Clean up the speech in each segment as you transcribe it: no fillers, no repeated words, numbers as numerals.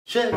Chef.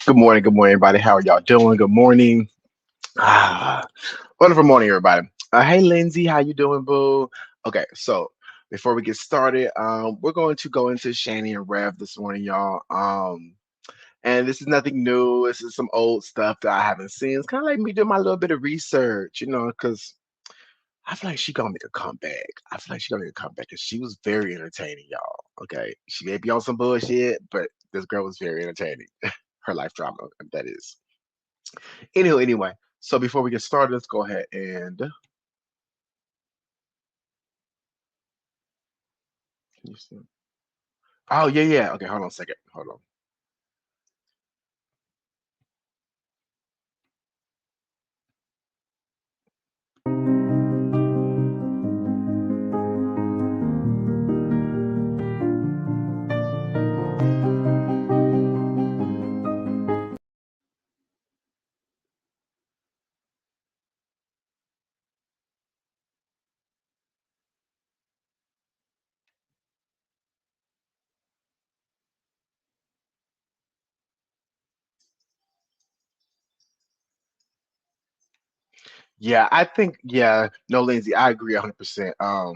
Good morning, everybody. How are y'all doing? Good morning. Ah, wonderful morning, everybody. Hey, Lindsay, how you doing, boo? Okay, so before we get started, we're going to go into Shanny and Rev this morning, y'all. And this is nothing new. This is some old stuff that I haven't seen. It's kind of like me doing my little bit of research, because I feel like she gonna make a comeback. I feel like she gonna make a comeback because she was very entertaining, y'all. Okay, she may be on some bullshit, but this girl was very entertaining. Her life drama, that is. Anyway, so before we get started, let's go ahead and can you see? Oh yeah. Okay, hold on a second. Hold on. Yeah, I think no, Lindsay, I agree 100%.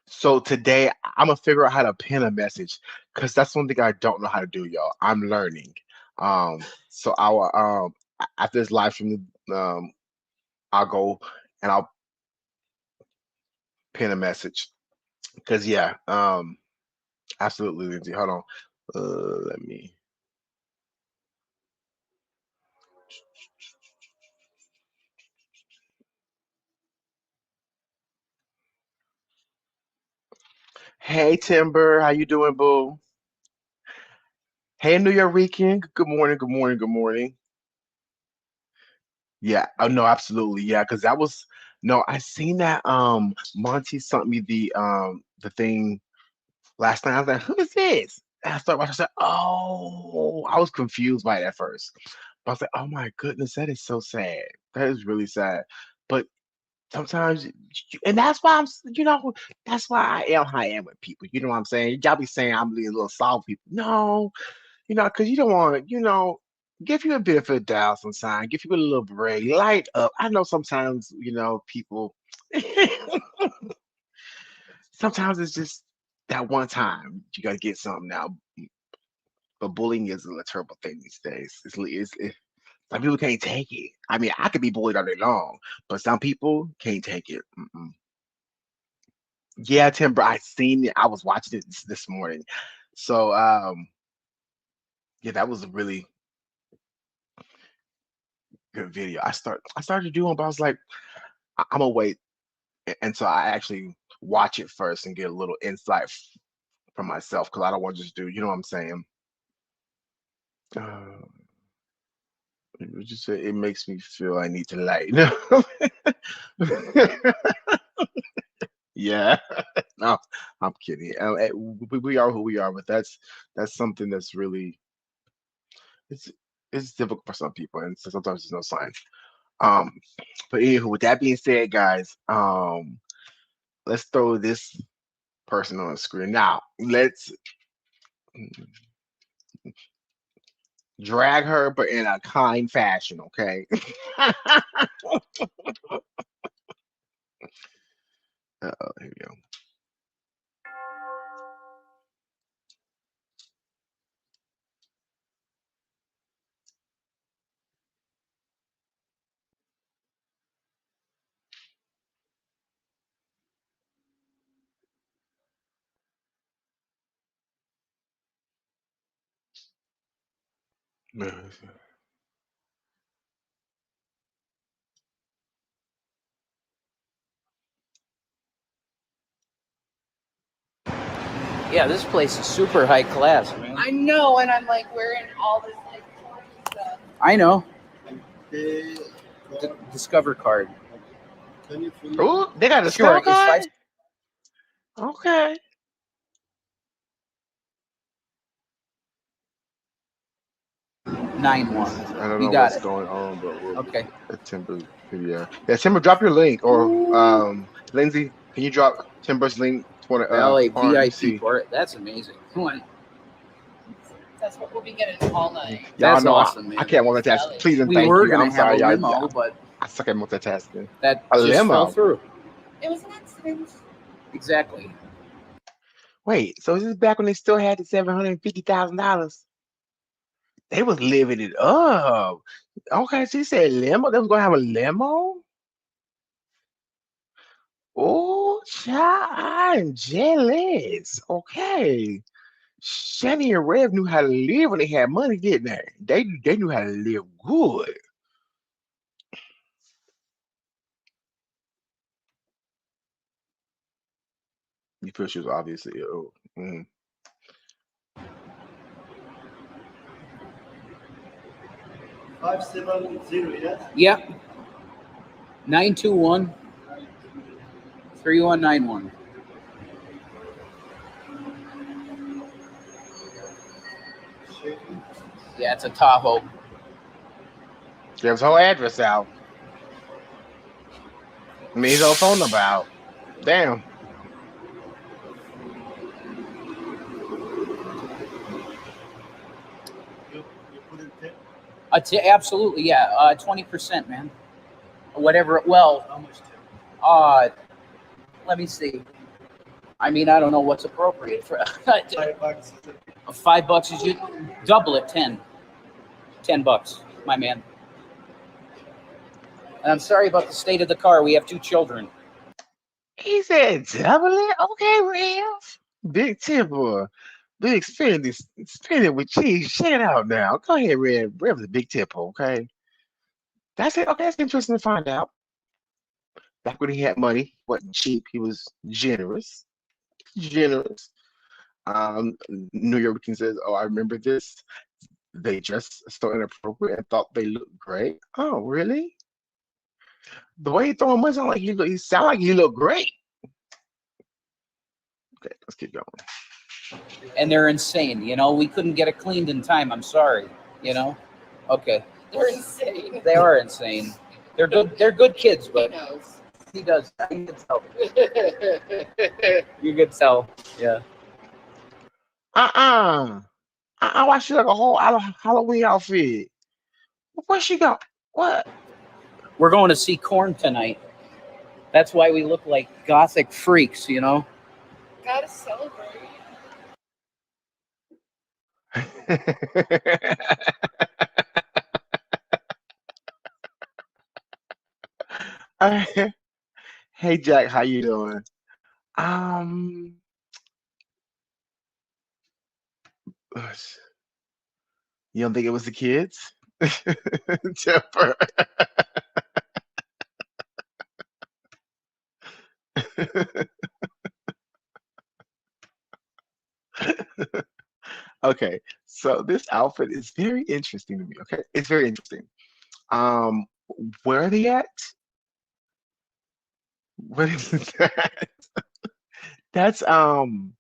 So today I'm gonna figure out how to pin a message because that's one thing I don't know how to do, y'all. I'm learning. So I'll after this live stream, I'll go and I'll pin a message because absolutely, Lindsay. Hold on. Let me. Hey Timber, how you doing, boo? Hey New Yorkian, good morning, good morning, good morning. Yeah, oh no, absolutely, yeah, because that was no, I seen that Monty sent me the thing last night. I was like, who is this? And I started watching, I said, oh, I was confused by it at first. But I was like, oh my goodness, that is so sad. That is really sad. But sometimes, and that's why that's why I am how I am with people. You know what I'm saying? Y'all be saying I'm being a little soft people. No, because you don't want to, give you a bit of a doubt sometimes, give you a little break, light up. I know sometimes, people, sometimes it's just that one time you got to get something now. But bullying is a terrible thing these days. Some people can't take it. I mean, I could be bullied all day long, but some people can't take it. Mm-mm. Yeah, Timber, I seen it. I was watching it this morning. So, yeah, that was a really good video. I started doing, but I was like, I'm gonna wait until I actually watch it first and get a little insight from myself because I don't want to just do, you know what I'm saying? Uh, it just it makes me feel I need to lighten up. Yeah, no, I'm kidding. We are who we are, but that's something that's really it's it's difficult for some people, and so sometimes there's no sign. Um, but anywho, with that being said, guys, let's throw this person on the screen now. Let's drag her, but in a kind fashion, okay? Uh-oh, here we go. Yeah, this place is super high class, man. I know, and I'm like wearing all this like stuff. I know. Discover card. Oh, they got a Sure, discover it's card. Okay. 591. I don't You know got what's it. going on, but we'll Okay. Timber. Yeah, yeah. Timber, drop your link, or Lindsay, can you drop Timber's link to Valet card? Let me VIP see. port. That's amazing. Come on. That's what we'll be getting all night. Y'all That's know awesome, I man. can't multitask. Please and We thank were you. gonna I'm have sorry, a y'all. limo, but I suck at multitasking. that A just fell limo. through. It was an accident. Exactly. Wait, so is this back when they still had the $750,000? They was living it up. Okay, she said limo. They was gonna have a limo. Oh, child, I'm jealous. Okay. Shanny and Rev knew how to live when they had money, didn't they? They knew how to live good. You feel she was obviously ill. Mm. 570, yes? Yep. 921 3191. Yeah, it's a Tahoe. Give his whole address out. I mean, his whole phone number out. Damn. You put it there? Absolutely, yeah. 20%, man. Whatever. Well, How much tip? let me see. I mean, I don't know what's appropriate for $5. $5 is you double it. $10, my man. And I'm sorry about the state of the car. We have 2 children. He said double it? Okay, Rev. Big tipper. Big spin it with cheese. Check it out now. Go ahead, Rev. Rev's a big tipper, okay? That's it. Okay, that's interesting to find out. Back when he had money, he wasn't cheap. He was generous. Generous. New York King says, "Oh, I remember this. They dressed so inappropriate and thought they looked great. Oh, really? The way he throwing money sound like he sound like he looked great. Okay, let's keep going. And they're insane. You know, we couldn't get it cleaned in time. I'm sorry. You know. Okay. They're insane. They are insane. They're good. They're good kids, He but knows. he does. You can tell. You can tell. Yeah. Why she like a whole Halloween outfit? What she got? What? We're going to see Korn tonight. That's why we look like gothic freaks, you know. Gotta celebrate. Hey Jack, how you doing? Um, you don't think it was the kids? Tipper. Okay, so this outfit is very interesting to me. Okay, it's very interesting. Um, where are they at? What is that? That's um,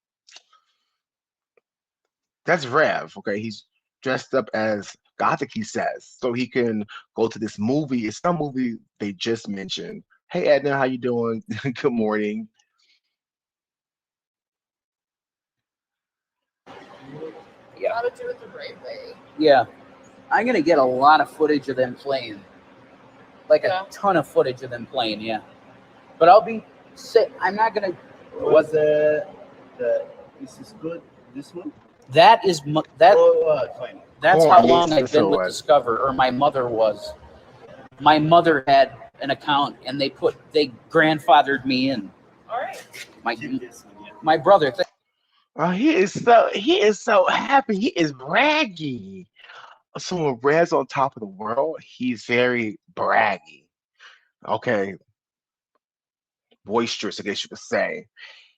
that's Rev. Okay, he's dressed up as Gothic. He says so he can go to this movie. It's some movie they just mentioned. Hey Edna, how you doing? Good morning. Yeah. Gotta do it the right way. Yeah. I'm gonna get a lot of footage of them playing. Like Yeah. a ton of footage of them playing, yeah. But I'll be I'm not gonna. Was this is good? This one? That is that. Fine. That's Corn, how long yes, I've been with so Discover, or my mother was. My mother had an account, and they grandfathered me in. All right. My Keep this one, yeah. my brother. he is so happy. He is braggy. So when Red's on top of the world, he's very braggy. Okay, boisterous, I guess you could say.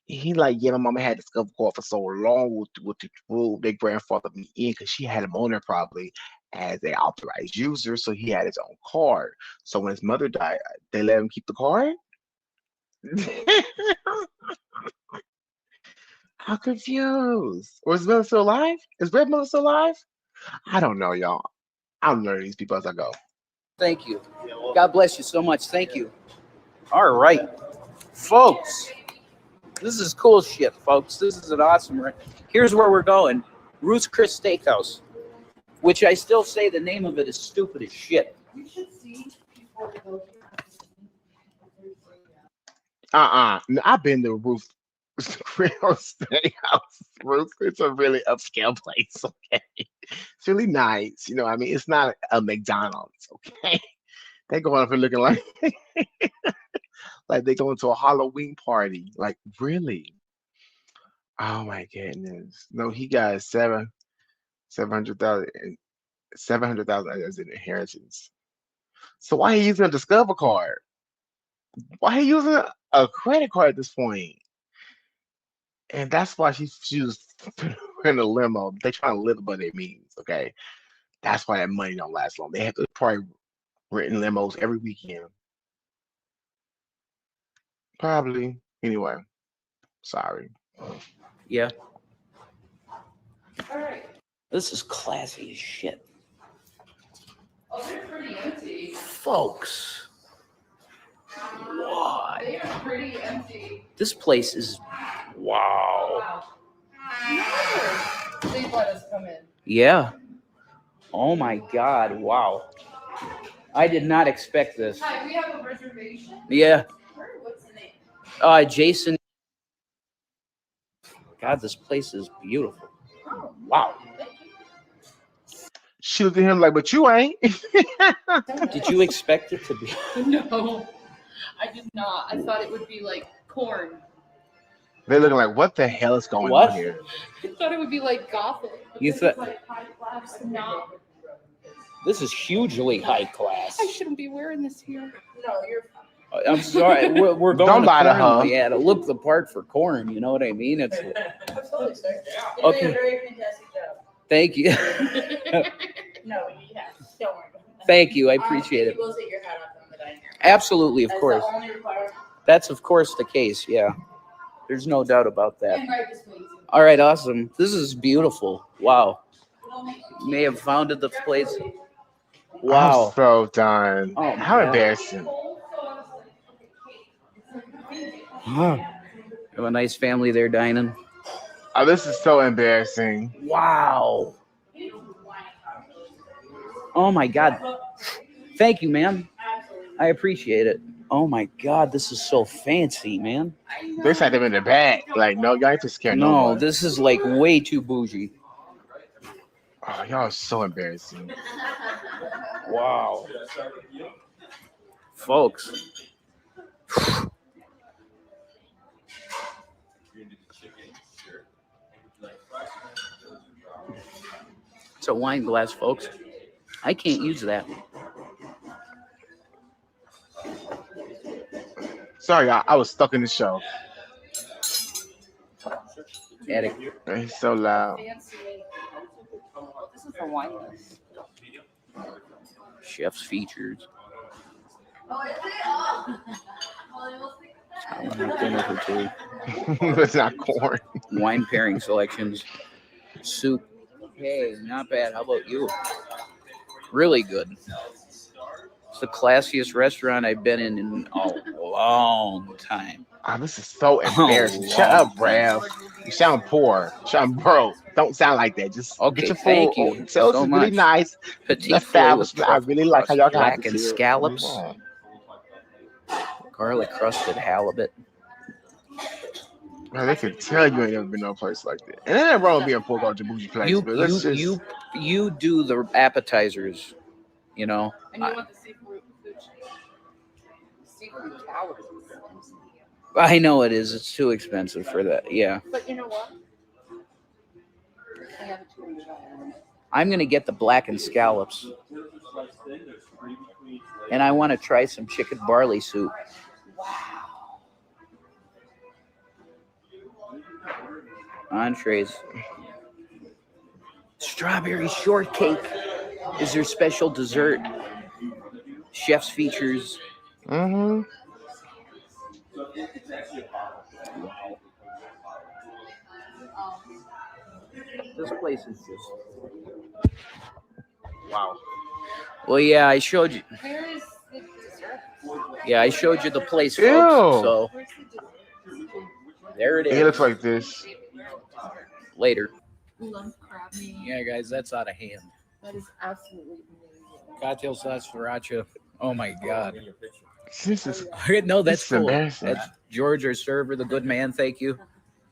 He like, yeah, my mama had Discover Card for so long with the rule their grandfather me in because she had him on there probably as an authorized user, so he had his own card. So when his mother died, they let him keep the card. I'm confused. Or is Mother still alive? Is Red Mother still alive? I don't know, y'all. I'm learning these people as I go. Thank you. God bless you so much. Thank you. All right, folks. This is cool shit, folks. This is an awesome. Here's where we're going. Ruth's Chris Steakhouse, which I still say the name of it is stupid as shit. You should see before we go I've been to Ruth Real Steakhouse. Ruth, it's a really upscale place. Okay, it's really nice. You know, what I mean, it's not a McDonald's. Okay, they going up and looking like like they going to a Halloween party. Like really? Oh my goodness! No, he got 700,000 700,000 as an inheritance. So why he using a Discover card? Why he using a credit card at this point? And that's why she was in a limo. They trying to live by their means. Okay, that's why that money don't last long. They have to probably rent limos every weekend. Probably. Anyway, sorry. Yeah, All right. this is classy as shit, Oh, they're pretty empty. folks. What? They are pretty empty. This place is wow. No. They let us come in. Yeah. Oh my God. Wow. I did not expect this. Hi, we have a reservation. Yeah. What's the name? Jason. God, this place is beautiful. Oh, Wow. She looked at him like, but you ain't. Did you expect it to be? No, I did not. I thought it would be like corn. They're looking like, what the hell is going What? on here? I thought it would be like gothic. You thought Like high class. No, this is hugely high class. I shouldn't be wearing this here. No, you're. I'm sorry. We're going Don't to lie to corn. her. Yeah, to look the part for corn. You know what I mean? It's Absolutely, sir. You Okay. did a very fantastic job. thank you. No, you have. Don't worry about that. Thank you. I appreciate it. You will take your hat off on the dining room. Absolutely, of That's course. the only requirement. That's of course the case. Yeah. There's no doubt about that. And right this way. All right, awesome. This is beautiful. Wow. You may have founded the place. Wow. I'm so done. Oh, How my God. embarrassing. Huh. Have a nice family there dining. Oh, this is so embarrassing. Wow. Oh my God. Thank you, man. I appreciate it. Oh my God, this is so fancy, man. They sat them in the back. Like, no, y'all ain't just scared no No, more. this is like way too bougie. Oh, y'all are so embarrassing. Wow. Folks. It's a wine glass, folks. I can't use that. Sorry, I was stuck in the show. Attic. It's so loud. Fancy. This is a wine list. Chef's features. Oh, is it? Oh. Dinner for two. It's not corn. Wine pairing selections. Soup. Hey, not bad. How about you? Really good. It's the classiest restaurant I've been in a long time. Oh, this is so embarrassing. Shut up, Brav. You sound poor. You sound broke. Don't sound like that. Just Okay, get your food. thank you Tell so us it's really much. nice. Petite Let's filet with establish. I really like how y'all got black this and here. scallops. Wow. Garlic crusted halibut. Man, they can tell you ain't never been no place like that. And then wrong being poor about bougie place, but let's just. You do the appetizers, you know. And you want the seafood food? Seafood towers. I know it is. It's too expensive for that. Yeah. But you know what? I have a $200 limit. I'm gonna get the blackened scallops, and I want to try some chicken barley soup. Entrees. Strawberry shortcake is their special dessert. Chef's features. Mm-hmm. This place is just wow. Well, yeah, I showed you. Where is the dessert? Yeah, I showed you the place, Ew. folks. So Where's the dessert? there it is. It looks like this. Later. Lump crab meat. Yeah, guys, that's out of hand. That is absolutely amazing. Cocktail sauce sriracha. Oh my god. This is No, this that's is cool. embarrassing. That's George, our server, the good man. Thank you.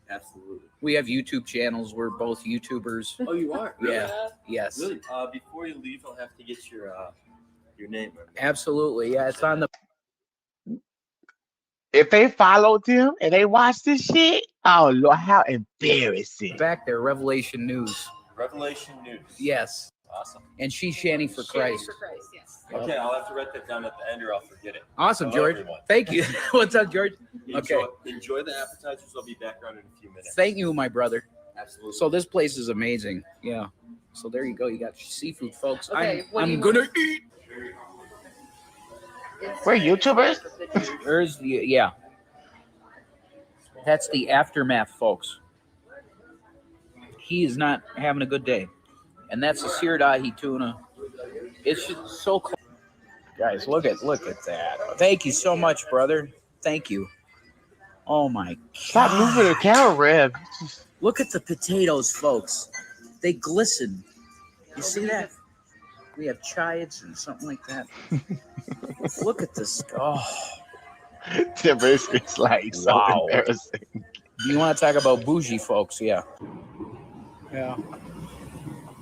Absolutely. We have YouTube channels. We're both YouTubers. Oh, you are? Yeah. Yes. Really? Before you leave, I'll have to get your name. Absolutely. Yeah, it's on the. If they followed them and they watched this shit, oh Lord, how embarrassing! Back there, Revelation News. Revelation News. Yes. Awesome. And she's Shanny for Christ. For Christ, yes. Okay, I'll have to write that down at the end or I'll forget it. Awesome, Hello, George. everyone. Thank you. What's up, George? Okay. Enjoy the appetizers. I'll be back around in a few minutes. Thank you, my brother. Absolutely. So this place is amazing. Yeah. So there you go. You got seafood, folks. Okay, what do I'm you gonna want? eat. We're YouTubers. There's the yeah. That's the aftermath, folks. He is not having a good day, and that's the seared ahi tuna. It's just so cool. Guys, look at that. Thank you so much, brother. Thank you. Oh my Stop moving the God. camera, Rev. Look at the potatoes, folks. They glisten. You see that? We have chives and something like that. Look at this. Oh, It's like so Wow. embarrassing. you want to talk about bougie, folks? Yeah. Yeah.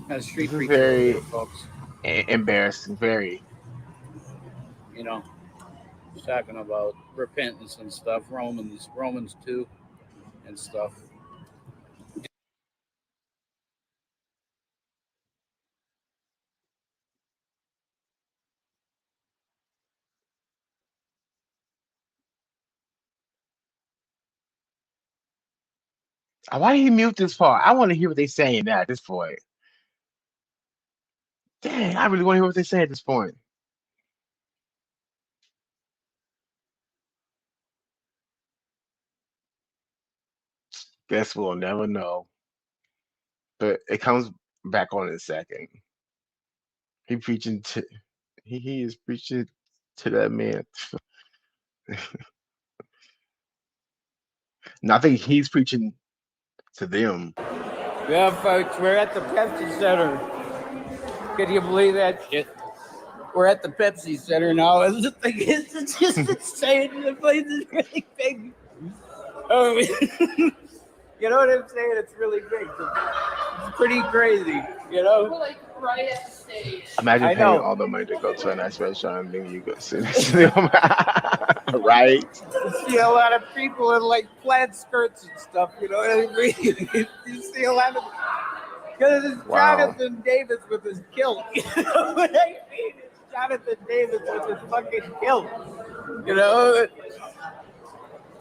That's street freak, Very folks. Embarrassing. Very. You know, talking about repentance and stuff. Romans 2 and stuff. Why did he mute this part? I want to hear what they're saying now at this point. Dang, I really want to hear what they say at this point. Guess we'll never know. But it comes back on in a second. He preaching to he is preaching to that man. No, I think he's preaching to them. Yeah, folks, we're at the Pepsi Center. Can you believe that shit? We're at the Pepsi Center now. And the thing is, it's just insane. The place is really big. Oh, you know what I'm saying? It's really big. It's pretty crazy, you We're know? like right at the stage. Imagine I paying know. all the money to go to a nice restaurant and then you go sit next to them. Right? You see a lot of people in like plaid skirts and stuff, you know what I mean? You see a lot of. Because it's Wow. Jonathan Davis with his kilt. You know what I mean? It's Jonathan Davis with his fucking kilt. You know?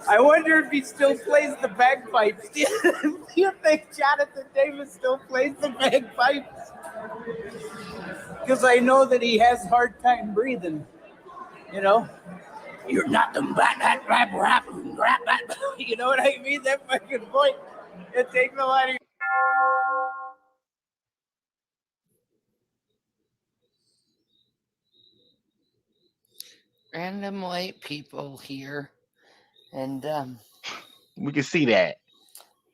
I wonder if he still plays the bagpipes. Do you think Jonathan Davis still plays the bagpipes? Because I know that he has a hard time breathing. You know? You're not the rap. You know what I mean? That fucking point. It takes a lot of. Random white people here. And We can see that.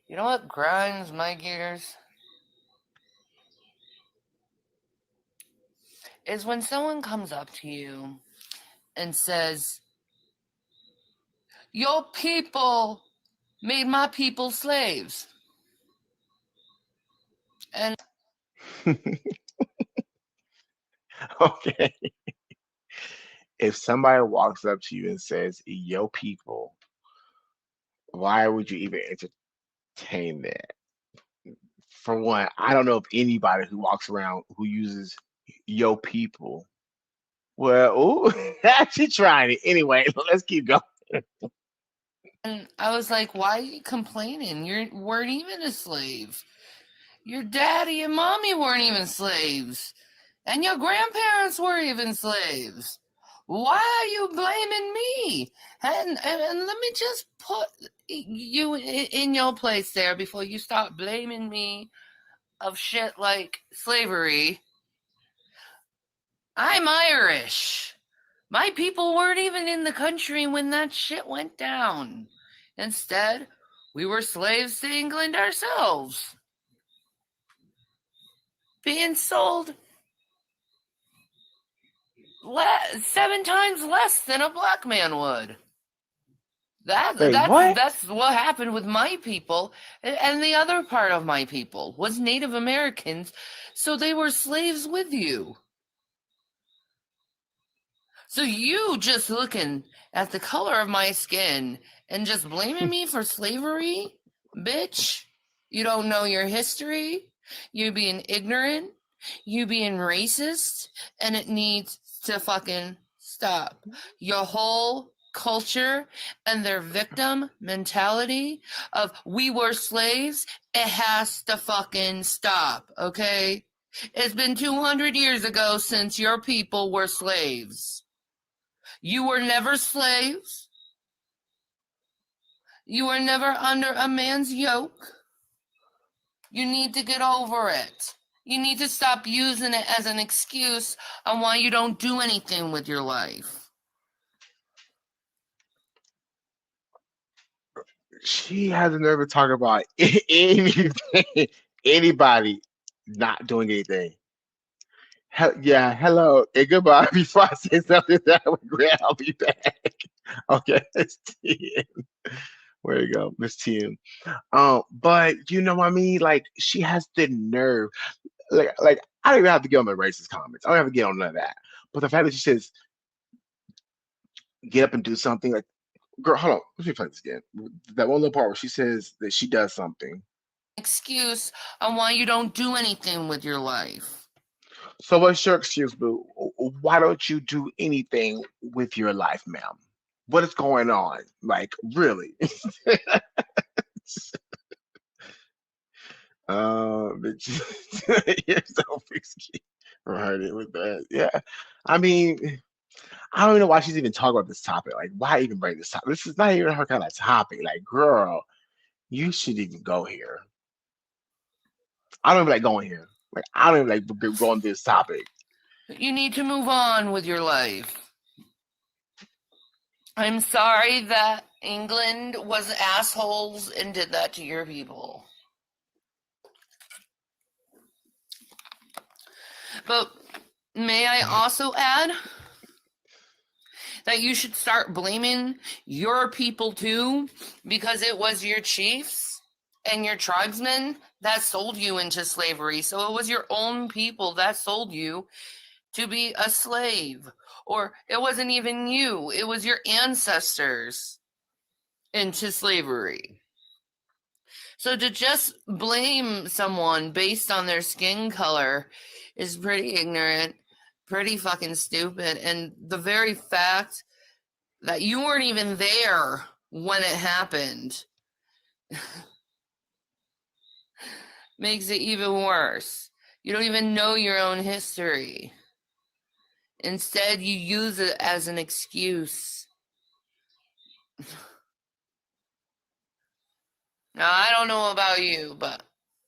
you know what grinds my gears? Is when someone comes up to you and says, your people made my people slaves. And Okay. If somebody walks up to you and says, yo, people, why would you even entertain that? for one, I don't know of anybody who walks around who uses yo people. Well, ooh, she trying it anyway. Let's keep going. And I was like, why are you complaining? You weren't even a slave. Your daddy and mommy weren't even slaves. And your grandparents weren't even slaves. Why are you blaming me? And let me just put you in your place there before you start blaming me of shit like slavery. I'm Irish. My people weren't even in the country when that shit went down. Instead, we were slaves to England ourselves, being sold 7 times less than a black man would. Wait, what? That's what happened with my people, and the other part of my people was Native Americans, so they were slaves with you. So you just looking at the color of my skin and just blaming me for slavery? Bitch, you don't know your history. You being ignorant. You being racist. And it needs to fucking stop. Your whole culture and their victim mentality of we were slaves, it has to fucking stop, okay? It's been 200 years ago since your people were slaves. You were never slaves. You were never under a man's yoke. You need to get over it. You need to stop using it as an excuse on why you don't do anything with your life. She has the nerve to talk about anything, anybody not doing anything. Yeah, hello and goodbye. Before I say something that would regret, I'll be back. Okay, Miss T. Where you go, Miss T. But you know what I mean? Like she has the nerve. Like I don't even have to get on the racist comments. I don't have to get on none of that. But the fact that she says get up and do something, like girl, hold on, let me play this again. That one little part where she says that she does something. Excuse on why you don't do anything with your life. So what's your excuse, boo? Why don't you do anything with your life, ma'am? What is going on? Like, really? Bitch, you're so frisky. Right it with that. Yeah. I mean, I don't even know why she's even talking about this topic. Like, why even bring this topic? This is not even her kind of topic. Like, girl, you should even go here. I don't even like going here. Like, I don't even like going this topic. You need to move on with your life. I'm sorry that England was assholes and did that to your people. But may I also add that you should start blaming your people too, because it was your chiefs and your tribesmen that sold you into slavery. So it was your own people that sold you to be a slave. Or it wasn't even you, it was your ancestors into slavery. So to just blame someone based on their skin color is pretty ignorant, pretty fucking stupid. And the very fact that you weren't even there when it happened makes it even worse. You don't even know your own history. Instead, you use it as an excuse. Now, I don't know about you, but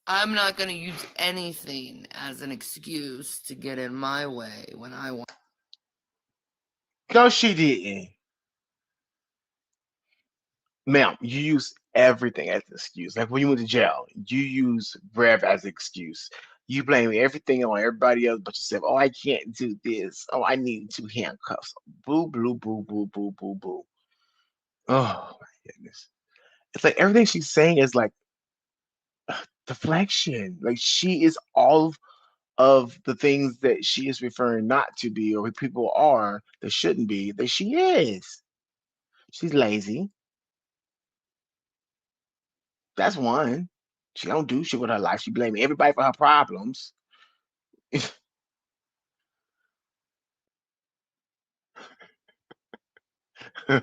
I'm not going to use anything as an excuse to get in my way when I want. No, she didn't. Ma'am, you use everything as an excuse. Like when you went to jail, you use Rev as an excuse. You blame everything on everybody else but yourself. Oh, I can't do this. Oh, I need 2 handcuffs. Boo, boo, boo, boo, boo, boo, boo. Oh my goodness. It's like everything she's saying is like deflection. Like she is all of the things that she is referring not to be or who people are that shouldn't be, that she is. She's lazy. That's one. She don't do shit with her life. She blame everybody for her problems. Hold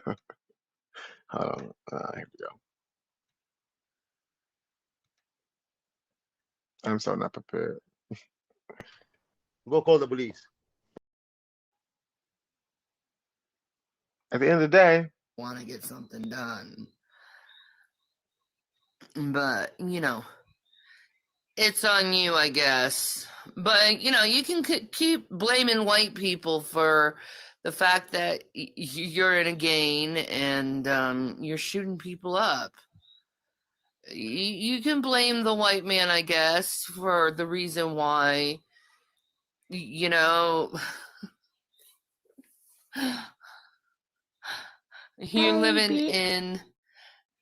on. Here we go. I'm so not prepared. Go call the police. At the end of the day, Want to get something done. But, it's on you, I guess. But, you can keep blaming white people for the fact that you're in a gang and you're shooting people up. You can blame the white man, I guess, for the reason why, you're living in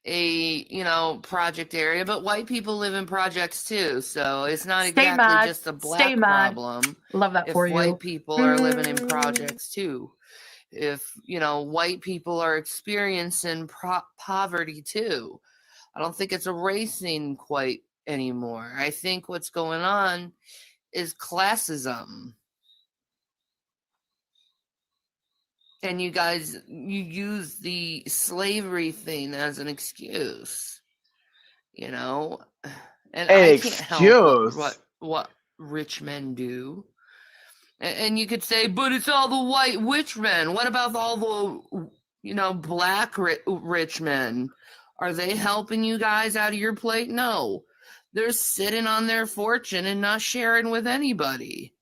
a project area, but white people live in projects too, so it's not exactly just a black problem. Love that if for you. white people are living in projects too, if white people are experiencing poverty too, I don't think it's a race thing quite anymore. I think what's going on is classism. And you guys, you use the slavery thing as an excuse, and I can't help what rich men do. And you could say, but it's all the white rich men. What about all the, black rich men? Are they helping you guys out of your plate? No. They're sitting on their fortune and not sharing with anybody.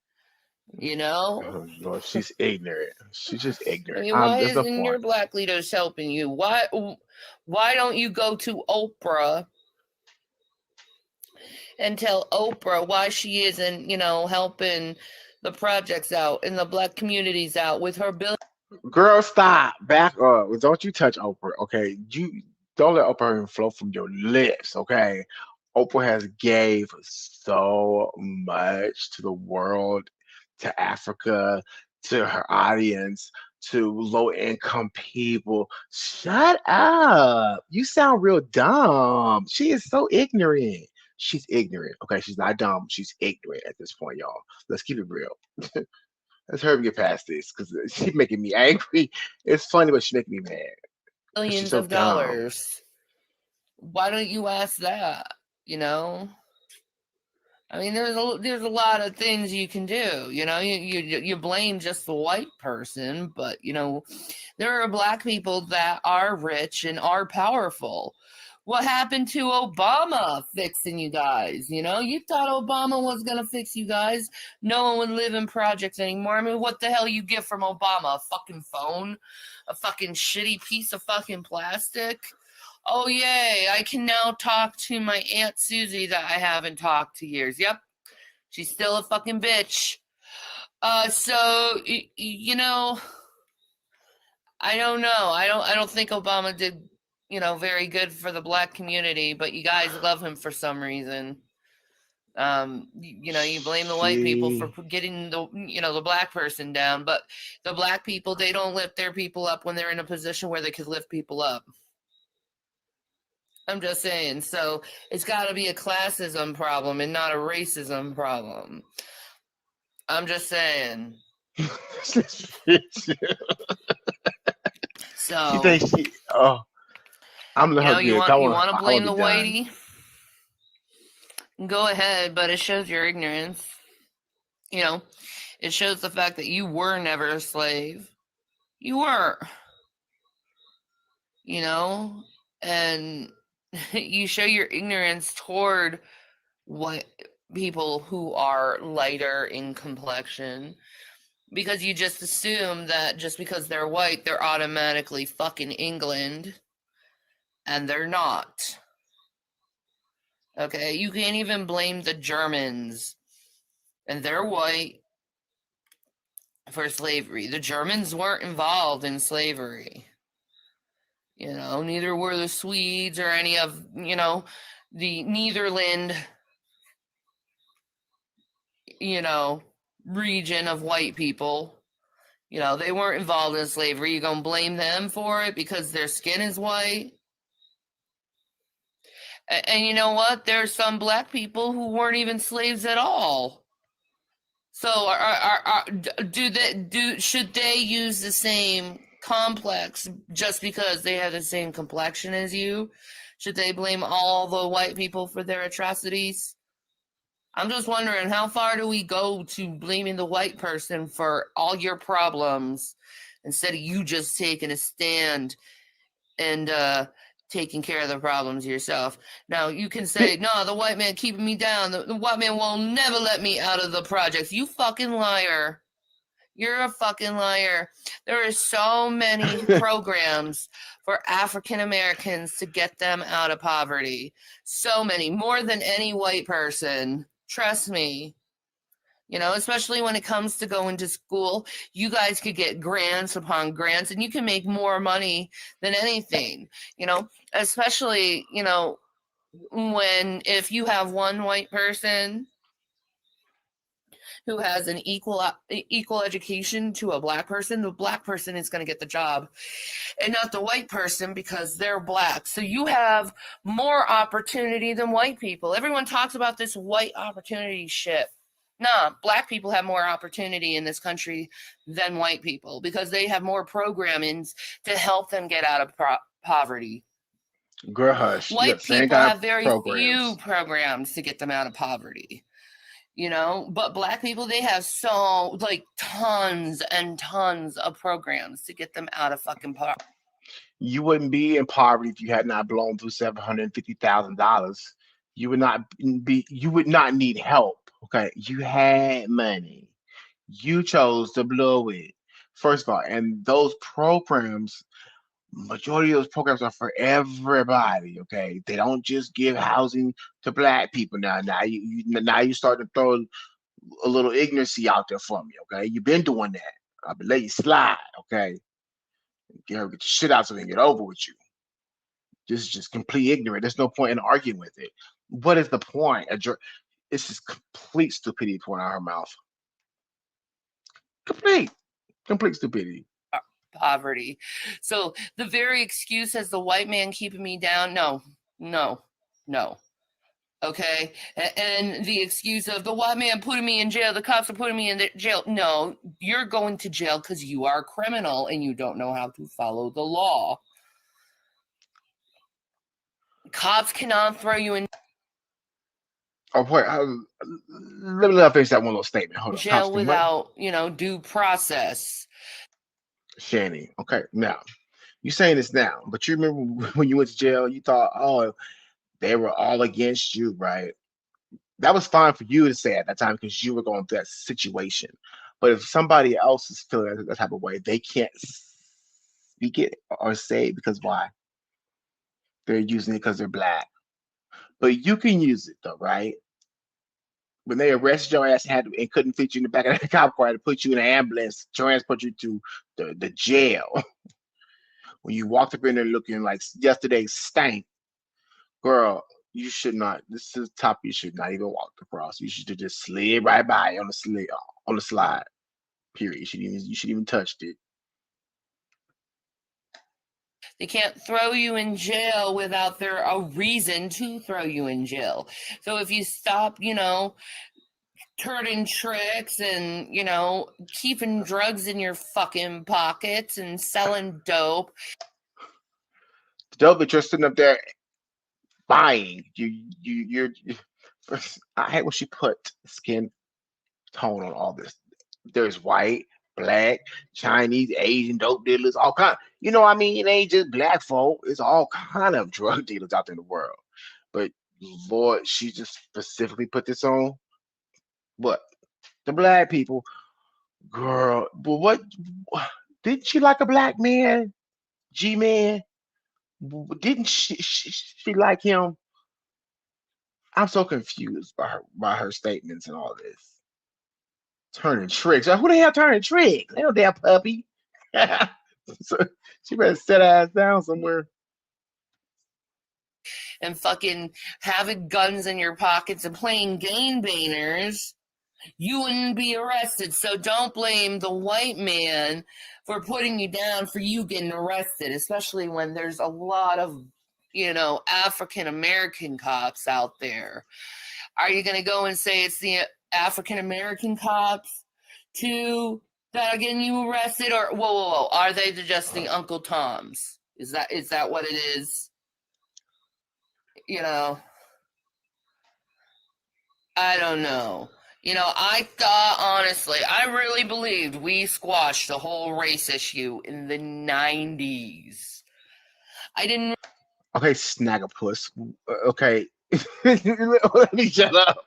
oh Lord, she's ignorant. She's just I ignorant. mean, why That's the isn't your point. black leaders helping you? Why don't you go to Oprah and tell Oprah why she isn't, helping the projects out and the black communities out with her bill? Girl, stop. Back up. Don't you touch Oprah, okay? You don't let Oprah even flow from your lips, okay? Oprah has gave so much to the world, to Africa, to her audience, to low income people. Shut up. You sound real dumb. She is so ignorant. She's ignorant. Okay, she's not dumb. She's ignorant at this point, y'all. Let's keep it real. Let's hurry up and get past this because she's making me angry. It's funny, but she's making me mad. 'Cause she's Billions so of dumb. dollars. Why don't you ask that? I mean, there's a lot of things you can do. You blame just the white person, but there are black people that are rich and are powerful. What happened to Obama fixing you guys? You thought Obama was gonna fix you guys. No one would live in projects anymore. I mean, what the hell you get from Obama? A fucking phone? A fucking shitty piece of fucking plastic? Oh, yay, I can now talk to my Aunt Susie that I haven't talked to years. Yep, she's still a fucking bitch. So, I don't know. I don't think Obama did, very good for the black community, but you guys love him for some reason. You blame the white people for getting the black person down, but the black people, they don't lift their people up when they're in a position where they could lift people up. I'm just saying. So it's got to be a classism problem and not a racism problem. I'm just saying. So You think she? Oh, I'm gonna her you good. want to blame the whitey? Go ahead, but it shows your ignorance. It shows the fact that you were never a slave. You were. And you show your ignorance toward what people who are lighter in complexion, because you just assume that just because they're white, they're automatically fucking England, and they're not. Okay, you can't even blame the Germans, and they're white, for slavery. The Germans weren't involved in slavery. Neither were the Swedes or any of, the Netherland, region of white people. They weren't involved in slavery. You gonna blame them for it because their skin is white? And you know what? There's some black people who weren't even slaves at all. So should they use the same complex just because they have the same complexion as you? Should they blame all the white people for their atrocities? I'm just wondering, how far do we go to blaming the white person for all your problems instead of you just taking a stand and taking care of the problems yourself? Now, you can say, no, the white man keeping me down. The white man will never let me out of the projects. You fucking liar. You're a fucking liar. There are so many programs for African Americans to get them out of poverty. So many, more than any white person. Trust me. You know, especially when it comes to going to school, you guys could get grants upon grants and you can make more money than anything, you know, especially, you know, if you have one white person who has an equal education to a black person, the black person is going to get the job and not the white person because they're black. So you have more opportunity than white people. Everyone talks about this white opportunity shit. Nah, black people have more opportunity in this country than white people because they have more programmings to help them get out of poverty. Girl, hush. You got White the same people kind have of very few programs. programs to get them out of poverty. You know, but black people, they have so tons and tons of programs to get them out of fucking poverty. You wouldn't be in poverty if you had not blown through $750,000. You would not be. You would not need help. Okay, you had money. You chose to blow it. First of all, and those programs, majority of those programs are for everybody. Okay, they don't just give housing to black people. Now you start to throw a little ignorancy out there for me. Okay, you've been doing that. I'll let you slide. Okay, get your shit out so we can get over with you. This is just complete ignorant. There's no point in arguing with it. What is the point? It's just complete stupidity pouring out her mouth. Complete, complete stupidity. Poverty. So the very excuse as the white man keeping me down, no. Okay, and the excuse of the white man putting me in jail, the cops are putting me in jail. No, you're going to jail because you are a criminal and you don't know how to follow the law. Cops cannot throw you in Oh boy, let me finish that one little statement. Hold on, jail Constantine. What? without due process. Shanny. Okay, now you saying this now, but you remember when you went to jail, you thought, oh, they were all against you, right? That was fine for you to say at that time because you were going through that situation. But if somebody else is feeling that type of way, they can't speak it or say it because why? They're using it because they're black. But you can use it though, right? When they arrested your ass and couldn't fit you in the back of the cop car to put you in an ambulance, transport you to the jail. When you walked up in there looking like yesterday's stank, girl, you should not. This is top. You should not even walk across. You should have just slid right by on the slide. Period. You should even touched it. They can't throw you in jail without there a reason to throw you in jail. So if you stop, turning tricks and, keeping drugs in your fucking pockets and selling dope. The dope that you're sitting up there buying, you're. I hate when she put skin tone on all this. There's white, black, Chinese, Asian dope dealers, all kind. You know what I mean? It ain't just black folk. It's all kind of drug dealers out there in the world. But Lord, she just specifically put this on what the black people. Girl, but what didn't she like a black man? G man? Didn't she like him? I'm so confused by her statements and all this. Turning tricks. Who the hell turning tricks? Ain't no damn puppy. So she better set her ass down somewhere. And fucking having guns in your pockets and playing game baners, you wouldn't be arrested. So don't blame the white man for putting you down for you getting arrested, especially when there's a lot of African American cops out there? Are you going to go and say it's the African American cops too that are getting you arrested? Or whoa, are they just the Uncle Toms? Is that what it is? I don't know. I thought, honestly, I really believed we squashed the whole race issue in the 90s. I didn't. Okay, Snaggerpuss. Okay. Let me shut up.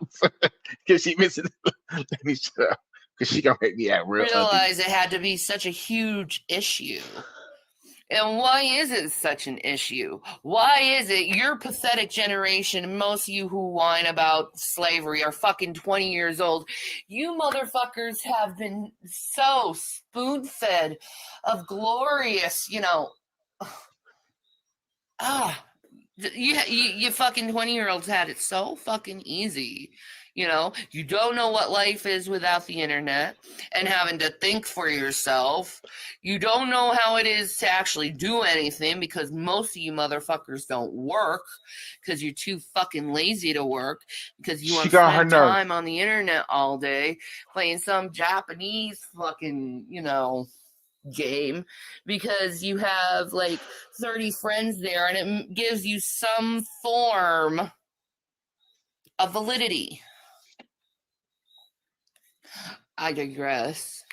Because she missing. Let me shut up. Because she gonna make me act real ugly. Realize it had to be such a huge issue. And why is it such an issue? Why is it your pathetic generation, most of you who whine about slavery are fucking 20 years old? You motherfuckers have been so spoon-fed of glorious, you fucking 20-year-olds had it so fucking easy. You don't know what life is without the internet and having to think for yourself. You don't know how it is to actually do anything because most of you motherfuckers don't work because you're too fucking lazy to work because you want to spend time on the internet all day playing some Japanese fucking, game because you have like 30 friends there and it gives you some form of validity. I digress.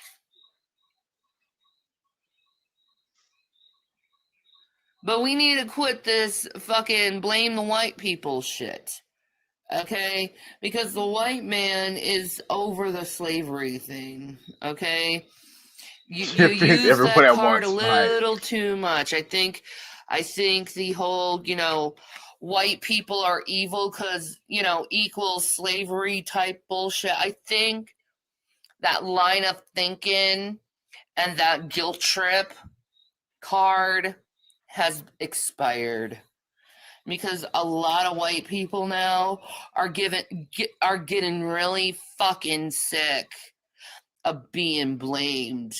But we need to quit this fucking blame the white people shit. Okay? Because the white man is over the slavery thing. Okay? You use that card a little too much. I think the whole, white people are evil because, equals slavery type bullshit. I think that line of thinking and that guilt trip card has expired because a lot of white people now are getting really fucking sick of being blamed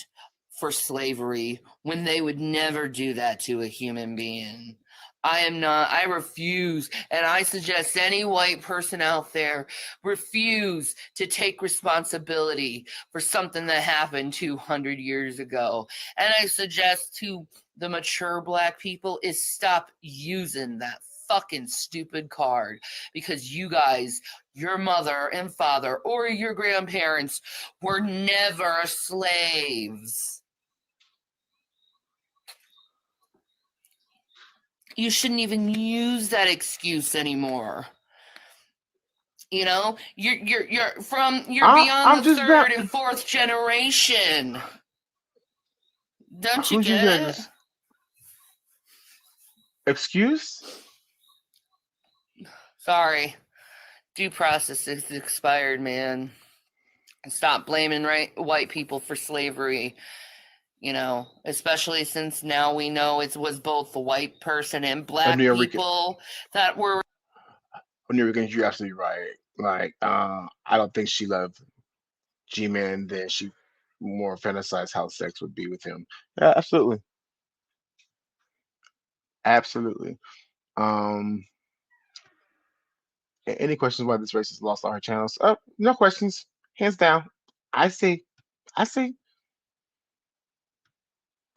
for slavery when they would never do that to a human being. I refuse, and I suggest any white person out there refuse to take responsibility for something that happened 200 years ago. And I suggest to the mature black people is stop using that fucking stupid card because you guys, your mother and father or your grandparents were never slaves. You shouldn't even use that excuse anymore. You're beyond the third and fourth generation. Don't you get it? Excuse? Sorry. Due process is expired, man. Stop blaming white people for slavery. Especially since now we know it was both the white person and black people that were. Rican, you're absolutely right. Like, I don't think she loved G-Man, then she more fantasized how sex would be with him. Yeah, absolutely. Absolutely. Any questions why this race has lost all her channels? No questions. Hands down. I see.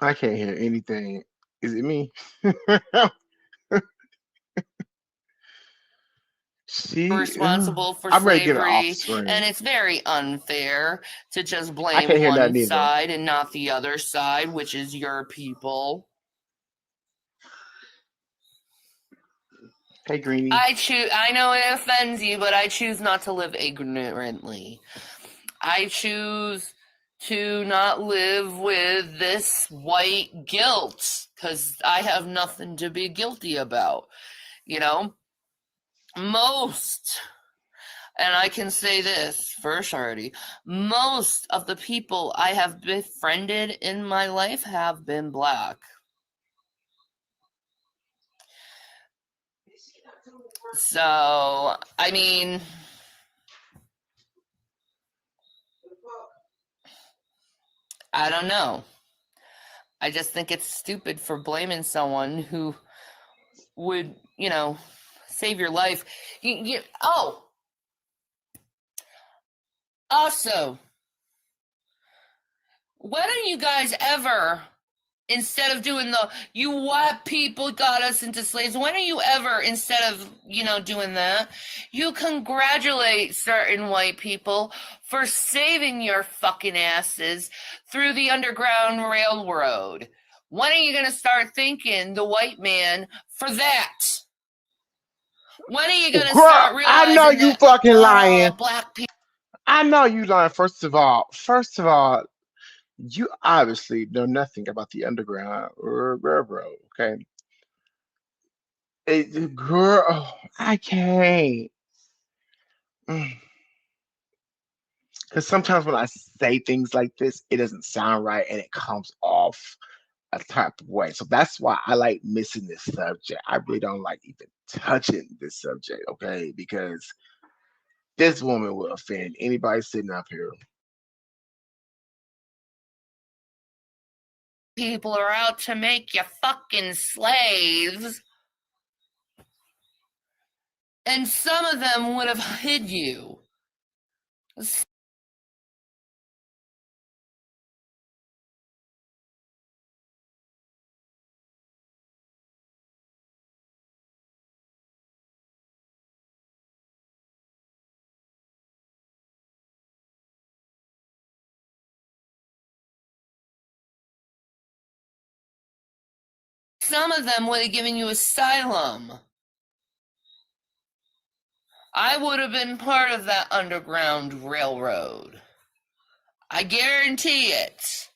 I can't hear anything. Is it me? Responsible for slavery, and it's very unfair to just blame one side and not the other side, which is your people. Hey, Greenie. I know it offends you, but I choose not to live ignorantly. I choose to not live with this white guilt because I have nothing to be guilty about. Most, and I can say this for surety, most of the people I have befriended in my life have been black. So, I mean, I don't know. I just think it's stupid for blaming someone who would, save your life. Also, when are you guys ever, instead of doing you white people got us into slaves, when are you ever, instead of, doing that, you congratulate certain white people for saving your fucking asses through the Underground Railroad? When are you going to start thanking the white man for that? When are you going to Girl, start I know realizing you that, fucking lying. black people... I know you lying. First of all, you obviously know nothing about the Underground Railroad. Okay, girl, I can't. Because sometimes when I say things like this, it doesn't sound right and it comes off a type of way. So that's why I like missing this subject. I really don't like even touching this subject, okay? Because this woman will offend anybody sitting up here. People are out to make you fucking slaves. And some of them would have hid you. Some of them would have given you asylum. I would have been part of that Underground Railroad. I guarantee it.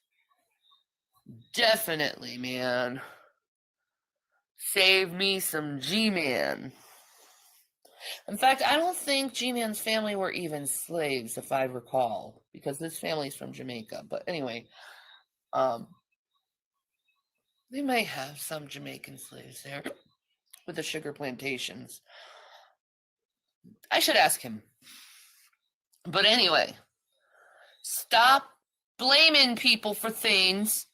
Definitely, man. Save me some G-Man. In fact, I don't think G-Man's family were even slaves, if I recall, because this family's from Jamaica. But anyway, they may have some Jamaican slaves there with the sugar plantations. I should ask him. But anyway, stop blaming people for things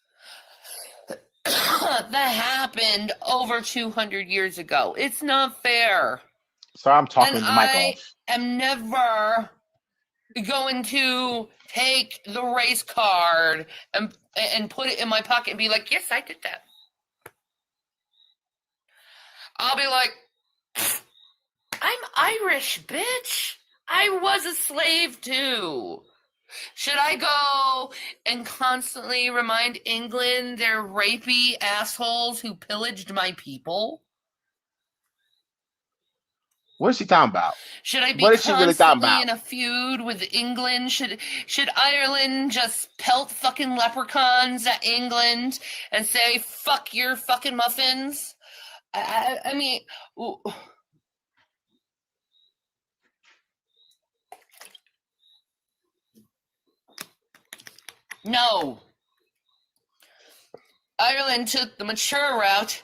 that happened over 200 years ago. It's not fair. So I'm talking And the mic I off. am never going to take the race card and put it in my pocket and be like, yes, I did that. I'll be like, I'm Irish, bitch. I was a slave too. Should I go and constantly remind England they're rapey assholes who pillaged my people? What's she talking about? Should I be What is she really talking constantly about? in a feud with England? Should Ireland just pelt fucking leprechauns at England and say, fuck your fucking muffins? I mean... No. Ireland took the mature route.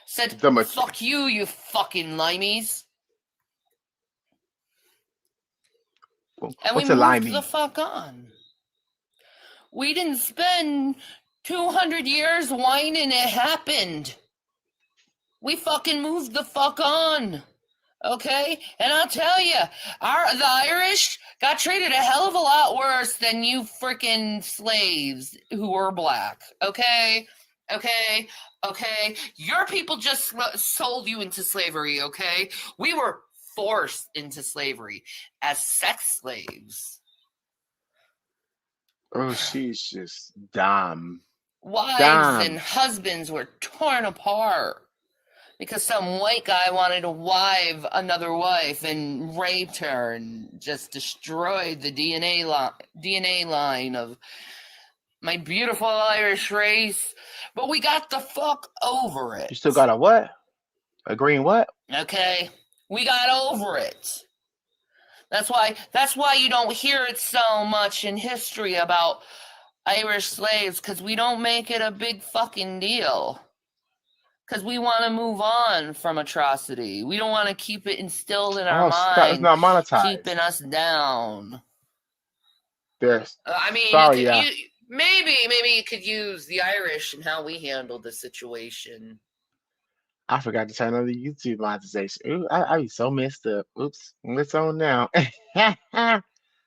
Said, fuck you, you fucking limeys. And we moved the fuck on. We didn't spend 200 years whining it happened. We fucking moved the fuck on. Okay? And I'll tell you, the Irish got treated a hell of a lot worse than you freaking slaves who were black. Okay? Okay? Okay? Your people just sold you into slavery, okay? We were forced into slavery as sex slaves. Oh, she's just dumb. Wives and husbands were torn apart because some white guy wanted to wife another wife and raped her and just destroyed the DNA line of my beautiful Irish race. But we got the fuck over it. You still got a what? A green what? Okay, we got over it. That's why you don't hear it so much in history about Irish slaves, because we don't make it a big fucking deal. Because we want to move on from atrocity. We don't want to keep it instilled in our mind. It's not monetized. Keeping us down. Yes. I mean, sorry, maybe you could use the Irish and how we handled the situation. I forgot to turn on the YouTube monetization. Ooh, I be so messed up. Oops, what's on now?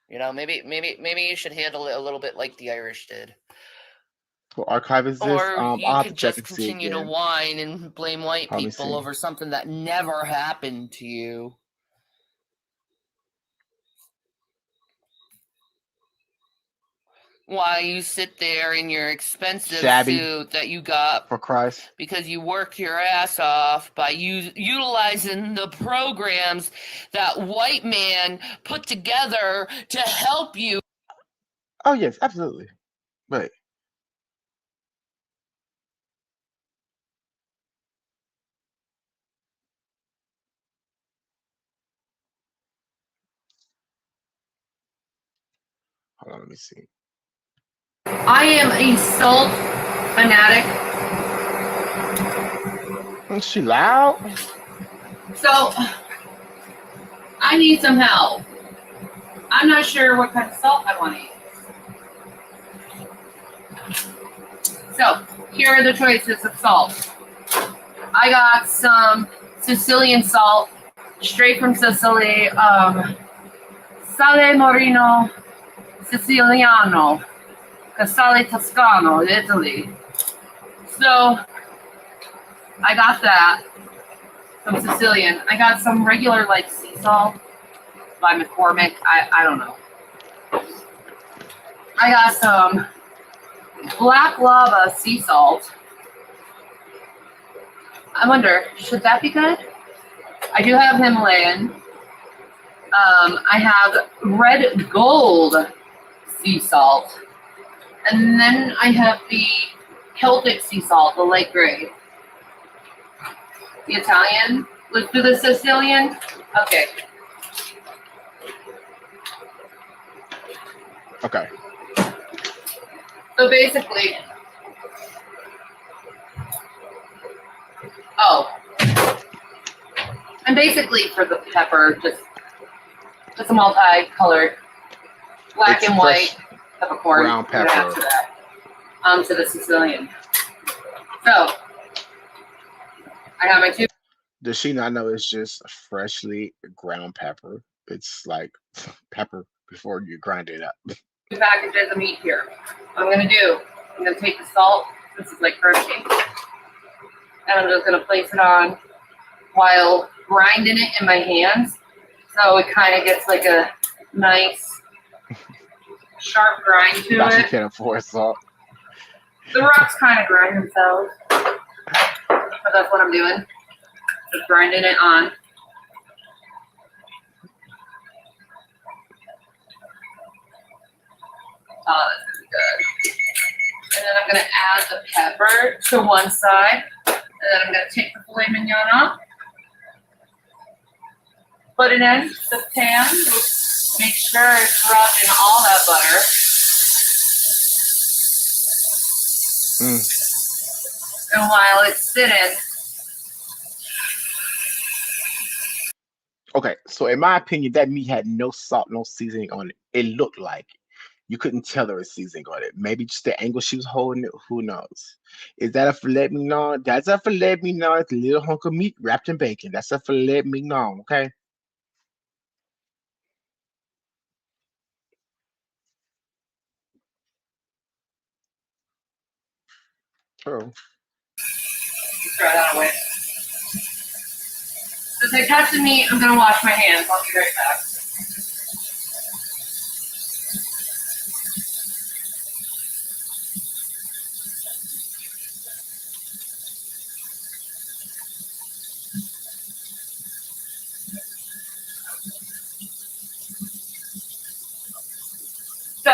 You know, maybe you should handle it a little bit like the Irish did. What archive is this? Or I'll you have to could check just and see continue to again. whine and blame white Let me people see. over something that never happened to you. While you sit there in your expensive Shabby, suit that you got for Christ. because you work your ass off by utilizing the programs that white man put together to help you. Oh yes, absolutely. But hold on, let me see. I am a salt fanatic. Is she loud? So I need some help. I'm not sure what kind of salt I want to use. So here are the choices of salt. I got some Sicilian salt, straight from Sicily. Sale Morino Siciliano, Casale Toscano, Italy. So I got that, some Sicilian. I got some regular like sea salt by McCormick. I don't know. I got some black lava sea salt. I wonder, should that be good? I do have Himalayan. I have red gold sea salt. And then I have the Celtic sea salt, the light gray. The Italian. Let's do the Sicilian. Okay. Okay. So basically, and basically for the pepper, just a multi-colored, black It's and fresh white peppercorn. ground pepper. To that, to the Sicilian. So I have my two Does she not know it's just freshly ground pepper? It's like pepper before you grind it up. packages of meat here. What I'm gonna do, I'm gonna take the salt. This is like crunchy, and I'm just gonna place it on while grinding it in my hands, so it kind of gets like a nice sharp grind to Now she it. can't afford salt. The rocks kind of grind themselves, but that's what I'm doing. Just grinding it on. Oh, this is good. And then I'm going to add the pepper to one side. And then I'm going to take the filet mignon off. Put it in the pan. Make sure it's rubbed in all that butter. And while it's sitting, Okay, so in my opinion, that meat had no salt, no seasoning on it. It looked like it. You couldn't tell there was seasoning on it. Maybe just the angle she was holding it. Who knows? Is that a filet mignon? That's a filet mignon. It's a little hunk of meat wrapped in bacon. That's a filet mignon. Okay. Oh. throw that away. As I touch the meat, I'm going to wash my hands. I'll be right back. So,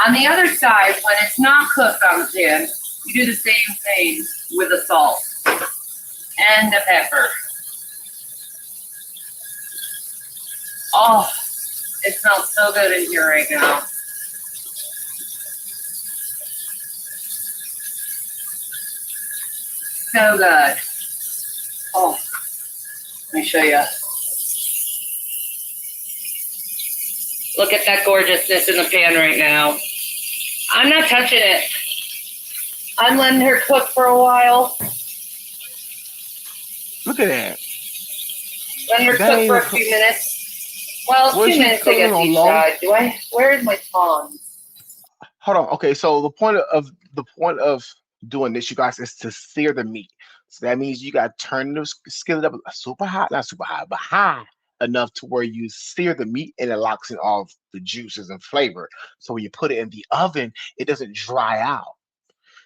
on the other side, when it's not cooked on the pan, you do the same thing with the salt and the pepper. Oh, it smells so good in here right now. So good. Oh, let me show you. Look at that gorgeousness in the pan right now. I'm not touching it. I'm letting her cook for a while. Look at that. Let her That cook for ain't a few minutes. Well, was 2 she minutes, I cooking guess, on each low? side. Where's my tongs? Hold on. Okay, so the point of doing this, you guys, is to sear the meat. So that means you got to turn the skillet up super hot, not super high, but high enough to where you sear the meat and it locks in all of the juices and flavor. So when you put it in the oven, it doesn't dry out.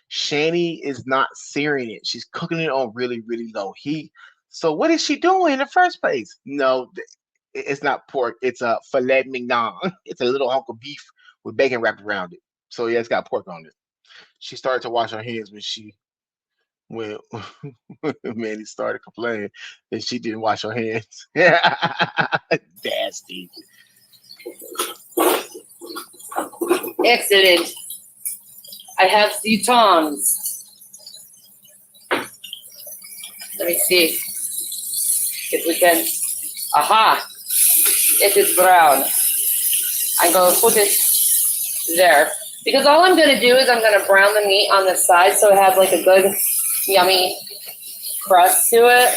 Shanny is not searing it. She's cooking it on really, really low heat. So what is she doing in the first place? No, it's not pork. It's a filet mignon. It's a little hunk of beef with bacon wrapped around it. So yeah, it's got pork on it. She started to wash her hands when Manny started complaining that she didn't wash her hands. Nasty. Excellent. I have the tongs. Let me see if we can. Aha! It is brown. I'm going to put it there. Because all I'm going to do is I'm going to brown the meat on the side so it has like a good, yummy crust to it.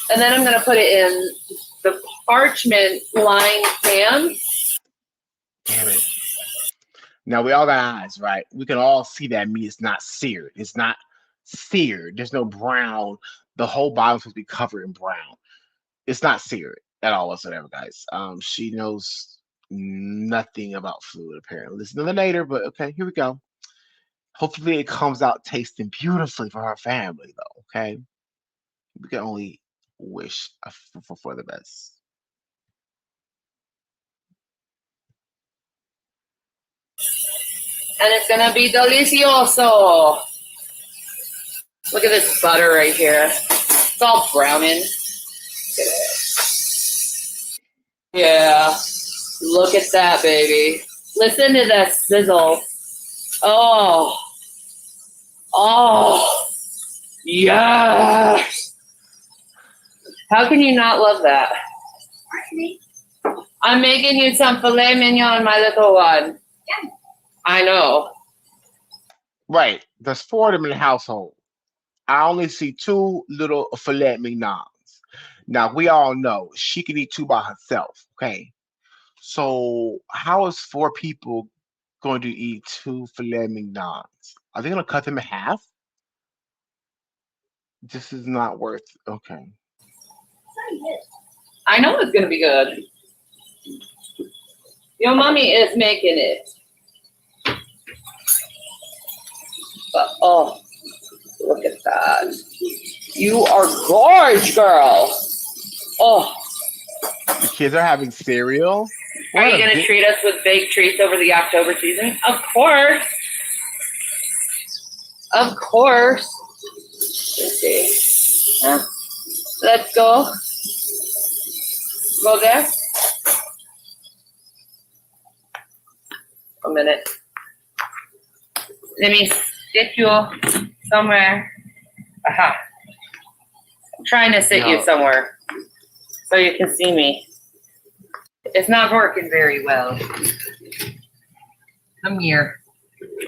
And then I'm going to put it in the parchment lined pan. Damn it. Now we all got eyes, right? We can all see that meat is not seared. It's not seared. There's no brown. The whole bottom's supposed to be covered in brown. It's not seared at all whatsoever, guys. She knows nothing about food apparently. Listen to the later, but okay, here we go. Hopefully it comes out tasting beautifully for her family, though. Okay, we can only wish for the best. And it's going to be delicioso. Look at this butter right here. It's all browning. Look at it. Yeah. Look at that, baby. Listen to that sizzle. Oh. Oh. Yes. How can you not love that? I'm making you some filet mignon, my little one. Yeah. I know. Right, there's four of them in the household. I only see two little filet mignons. Now we all know she can eat two by herself. Okay, so how is four people going to eat two filet mignons? Are they going to cut them in half? This is not worth. Okay. I know it's going to be good. Your mommy is making it. But, oh, look at that. You are gorge, girl. Oh. The kids are having cereal. Are you going to treat us with baked treats over the October season? Of course. Of course. Let's see. Let's go. Go there. A minute. Let me sit you somewhere. Aha. I'm trying to sit you somewhere so you can see me. It's not working very well. Come here.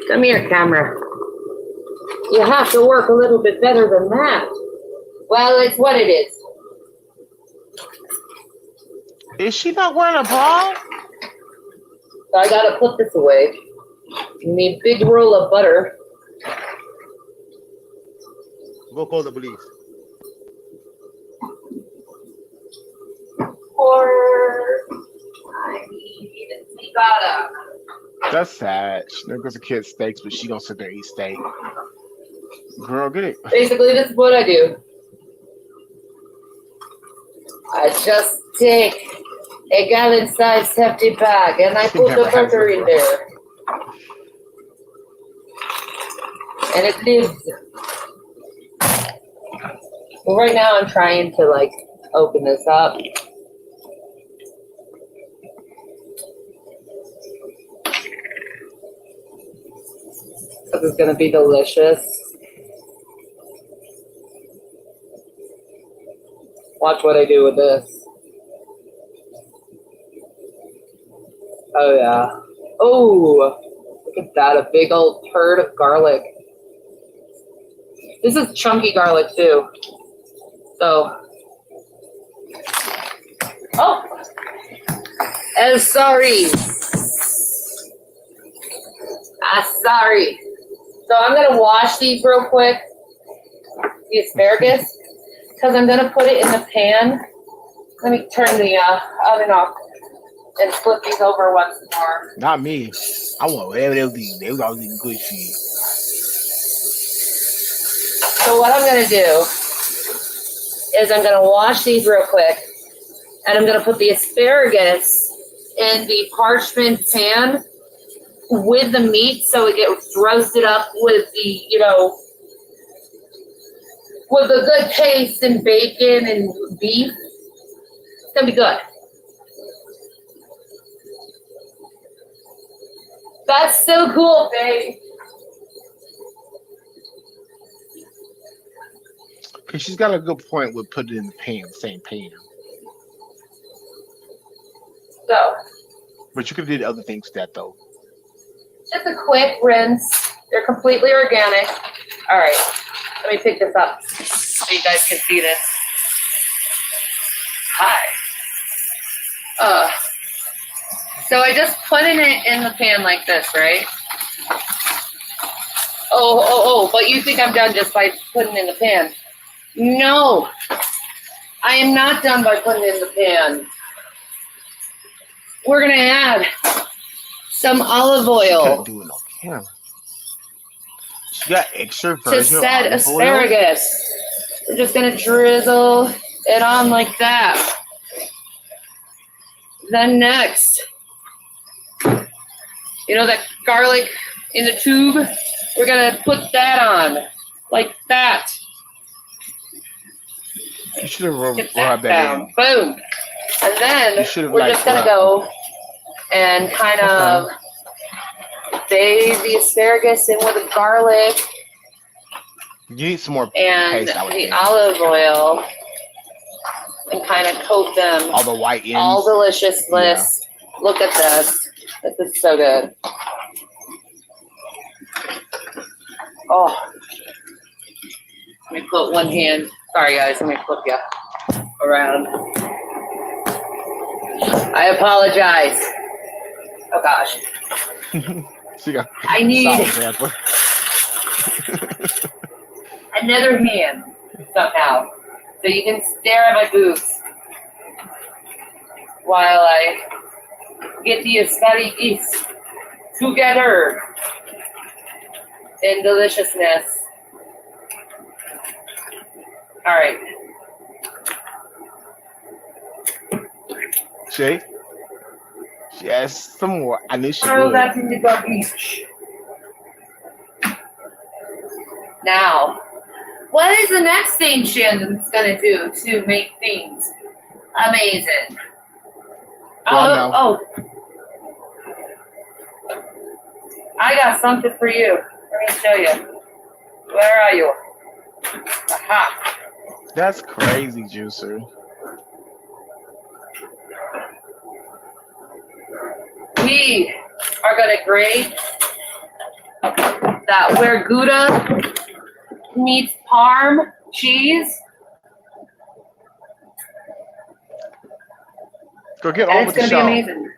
Come here, camera. You have to work a little bit better than that. Well, it's what it is. Is she not wearing a bra? So I gotta put this away. You need a big roll of butter. Go call the police. Or I need cigada. That's sad. She never goes to kids steaks, but she gonna sit there and eat steak. Girl, get it. Basically, this is what I do. I just take a gallon-sized hefty bag and I put the butter in there. And it lives. Well, right now I'm trying to like open this up. This is gonna be delicious. Watch what I do with this. Oh yeah. Oh, look at that, a big old turd of garlic. This is chunky garlic too. So, sorry. Sorry. So I'm gonna wash these real quick, the asparagus, because I'm gonna put it in the pan. Let me turn the oven off and flip these over once more. Not me. I want whatever they was eating. They was always eating good shit. So what I'm gonna do is I'm gonna wash these real quick, and I'm gonna put the asparagus in the parchment pan with the meat, so it gets roasted up with the, with a good taste and bacon and beef. It's gonna be good. That's so cool, babe. Cause she's got a good point with putting it in the pan, same pan. So, But you could have did other things with that though. just a quick rinse. They're completely organic. All right, let me pick this up so you guys can see this. Hi. So I just put it in the pan like this, right? Oh, but you think I'm done just by putting it in the pan. No, I am not done by putting it in the pan. We're gonna add some olive oil Couldn't do it on camera. She got extra to virgin said olive oil. asparagus. We're just gonna drizzle it on like that. Then next, that garlic in the tube, we're gonna put that on like that. You should have Get rubbed that down. in. Boom. And then You should have we're just gonna go and kind of bathe the asparagus in with the garlic You need some more and paste, I would the think. olive oil and kind of coat them. All the white ends. All deliciousness. Yeah. Look at this. This is so good. Oh. Let me put one hand. Sorry, guys. Let me flip you around. I apologize. Oh, gosh. She got I need salt and pepper. another hand somehow, so you can stare at my boobs while I get the asparagus together in deliciousness. All right. Shay? She asked some more. I knew she Throw would. that in the garbage. Now, what is the next thing Shannon's gonna do to make things amazing? Oh, I got something for you. Let me show you. Where are you? Aha. That's crazy, Juicer. We are gonna grate that where Gouda meets Parm cheese. Go get And on it's with the gonna be show. amazing.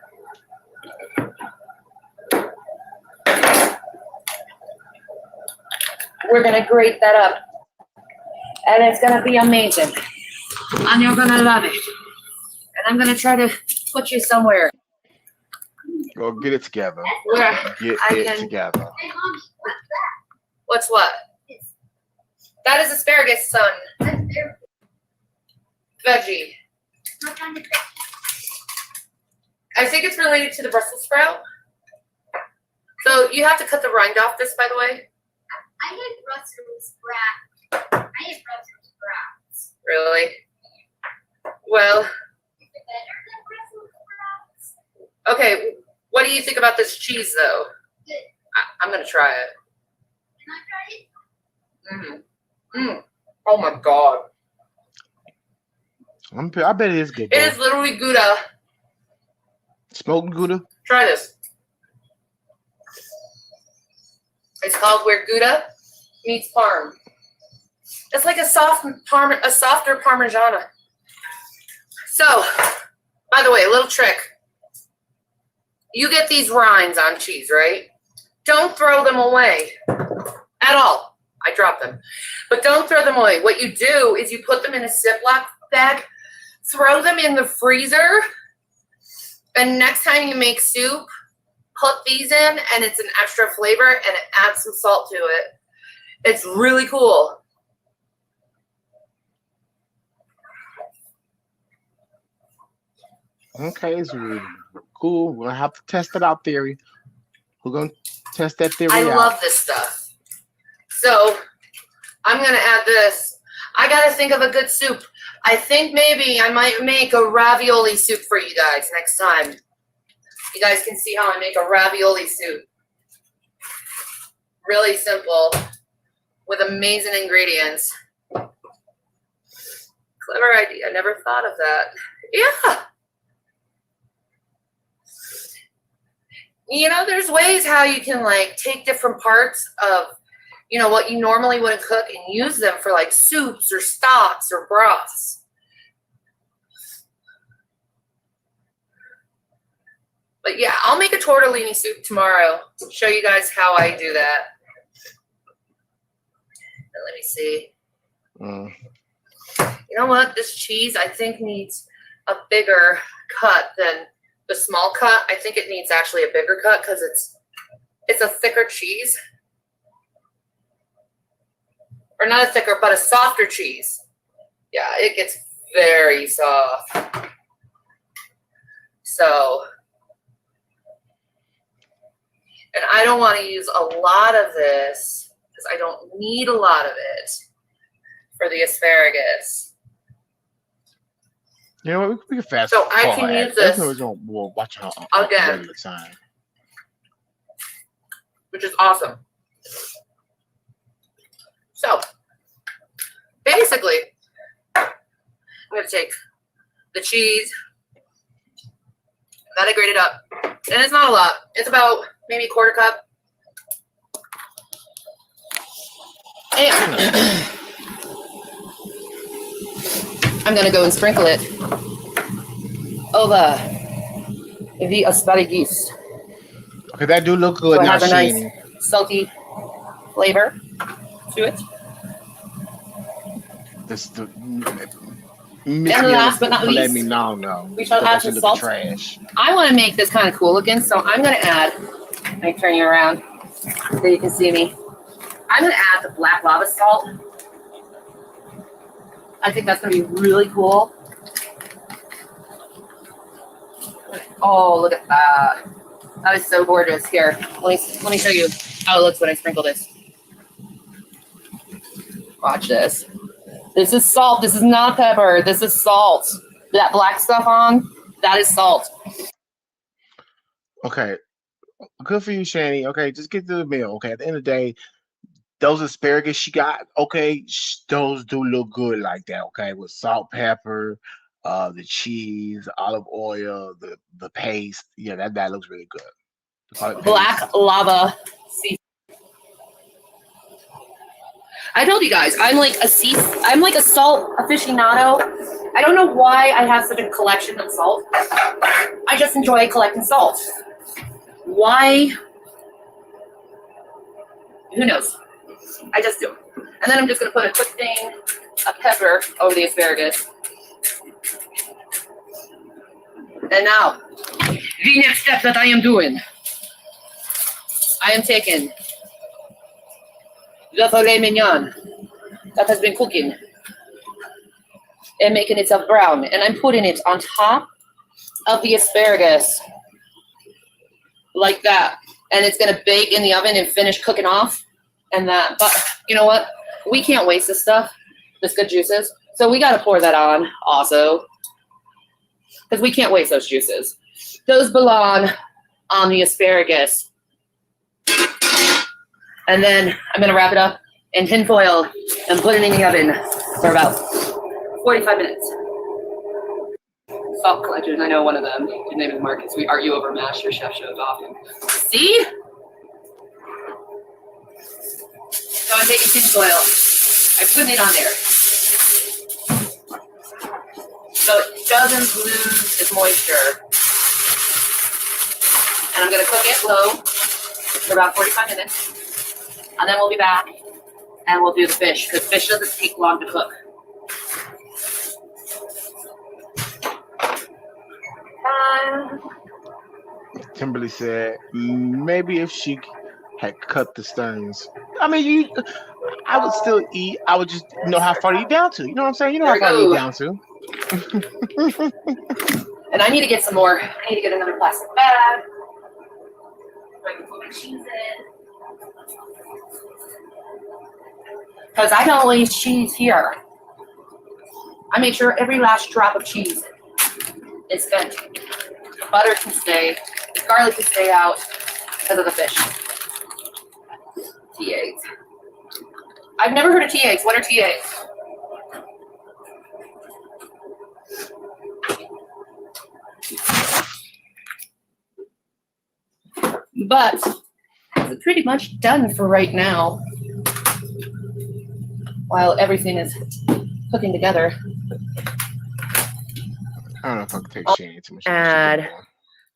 We're gonna grate that up. And it's gonna be amazing. And you're gonna love it. And I'm gonna try to put you somewhere Go get it together. where Get I it can. together. What's what? That is asparagus, son. Veggie. I think it's related to the Brussels sprout. So you have to cut the rind off this, by the way. I hate Brussels sprouts. I hate Brussels sprouts. Really? Well, Is it better than Brussels sprouts? okay. What do you think about this cheese, though? Good. I'm gonna try it. Can I try it? Oh my god! I bet it is good. It Though. is literally Gouda. Smoked Gouda. Try this. It's called Where Gouda Meets Parm. It's like a softer Parmigiana. So, by the way, a little trick. You get these rinds on cheese, right? Don't throw them away at all. I dropped them. But don't throw them away. What you do is you put them in a Ziploc bag, throw them in the freezer, and next time you make soup, put these in, and it's an extra flavor, and it adds some salt to it. It's really cool. Okay, so cool. We'll have to test it out, theory. We're gonna test that theory I out. love this stuff. So I'm gonna add this. I gotta think of a good soup. I think maybe I might make a ravioli soup for you guys next time. You guys can see how I make a ravioli soup. Really simple with amazing ingredients. Clever idea. I never thought of that. Yeah. You know, there's ways how you can like take different parts of, you know, what you normally wouldn't cook and use them for like soups or stocks or broths. But yeah, I'll make a tortellini soup tomorrow. Show you guys how I do that. And let me see. You know what? This cheese I think needs a bigger cut than the small cut. I think it needs actually a bigger cut because it's a thicker cheese. Or not a thicker, but a softer cheese. Yeah, it gets very soft. So, and I don't want to use a lot of this because I don't need a lot of it for the asparagus. You know what? We can fast So I can use this We'll watch it again. regular time. Which is awesome. So, basically, I'm going to take the cheese that I grated up, and it's not a lot. It's about maybe a quarter cup. And I'm going to go and sprinkle it over the asparagus. Okay, that do look good So it now, has a nice Shanny. salty flavor to it. And last but not let least, me know. we shall add some salt. Trash. I want to make this kind of cool looking, so I'm going to add, let me turn you around so you can see me. I'm going to add the black lava salt. I think that's going to be really cool. Oh, look at that. That is so gorgeous. Here, let me show you how it looks when I sprinkle this. Watch this. This is salt. This is not pepper. This is salt. That black stuff on, that is salt. Okay, good for you, Shanny. Okay, just get to the meal. Okay, at the end of the day, those asparagus she got, okay, those do look good like that. Okay, with salt, pepper, the cheese, olive oil, the paste. Yeah, that looks really good. Black lava sea. I told you guys, I'm like a salt aficionado. I don't know why I have such a collection of salt. I just enjoy collecting salt. Why? Who knows? I just do. And then I'm just gonna put a quick thing of pepper over the asparagus. And now, the next step that I am doing, I am taking the filet mignon that has been cooking and making itself brown, and I'm putting it on top of the asparagus like that, and it's gonna bake in the oven and finish cooking off and that. But you know what? We can't waste this stuff, this good juices, so we gotta pour that on also because we can't waste those juices. Those belong on the asparagus. And then I'm gonna wrap it up in tin foil and put it in the oven for about 45 minutes. Salt collection, I know one of them. His name is Marcus. We argue over Master Chef shows often. See? So I'm taking tin foil I'm putting it on there. So it doesn't lose its moisture. And I'm going to cook it low for about 45 minutes. And then we'll be back and we'll do the fish, because fish doesn't take long to cook. Kimberly said maybe if she had cut the stems. I mean, I would still eat. I would just know how far to eat down to. You know what I'm saying? You know There how far to we eat go. down to. And I need to get some more. I need to get another plastic bag. I can put my cheese in. Because I don't waste cheese here. I make sure every last drop of cheese is spent. Butter can stay. Garlic can stay out because of the fish. Tea eggs. I've never heard of tea eggs. What are tea eggs? But it's pretty much done for right now. While everything is cooking together. I don't know if I can take Shanny too much. Add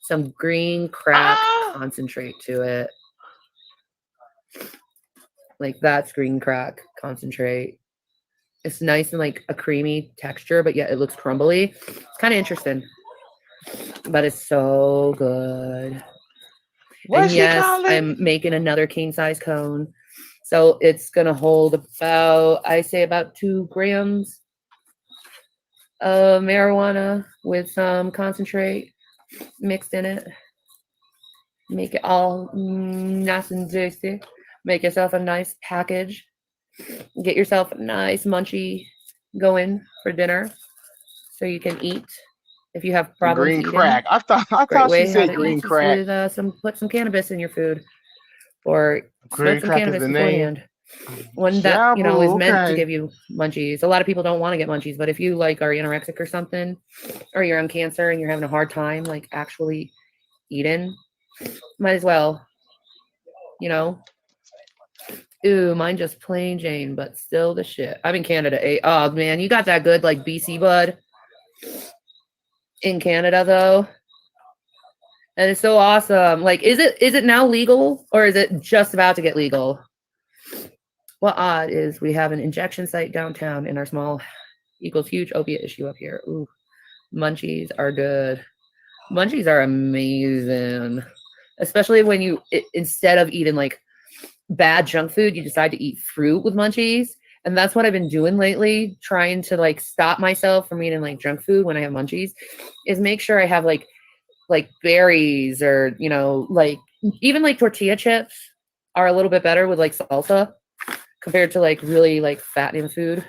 some green crack concentrate to it. Like that's green crack concentrate. It's nice and like a creamy texture, but yet it looks crumbly. It's kind of interesting. But it's so good. What And yes, I'm making another king size cone. So it's gonna hold about, I say about 2 grams of marijuana with some concentrate mixed in it. Make it all nice and juicy. Make yourself a nice package. Get yourself a nice munchie going for dinner so you can eat if you have problems green eating. crack. I thought she said green crack. With, put some cannabis in your food, or Green smoke some crack is cannabis the name. beforehand. One that is meant to okay. give you munchies. A lot of people don't want to get munchies, but if you like are anorexic or something, or you're on cancer and you're having a hard time like actually eating, might as well, you know. Ooh, mine just plain Jane, but still the shit. I'm in Canada. Oh man, you got that good like BC bud in Canada though, and it's so awesome. Like, is it now legal or is it just about to get legal? What odd is we have an injection site downtown in our small equals huge opiate issue up here. Ooh, munchies are good. Munchies are amazing, especially when you instead of eating like bad junk food, you decide to eat fruit with munchies. And that's what I've been doing lately, trying to like stop myself from eating like junk food when I have munchies, is make sure I have like berries, or you know, like even like tortilla chips are a little bit better with like salsa compared to like really like fattening food.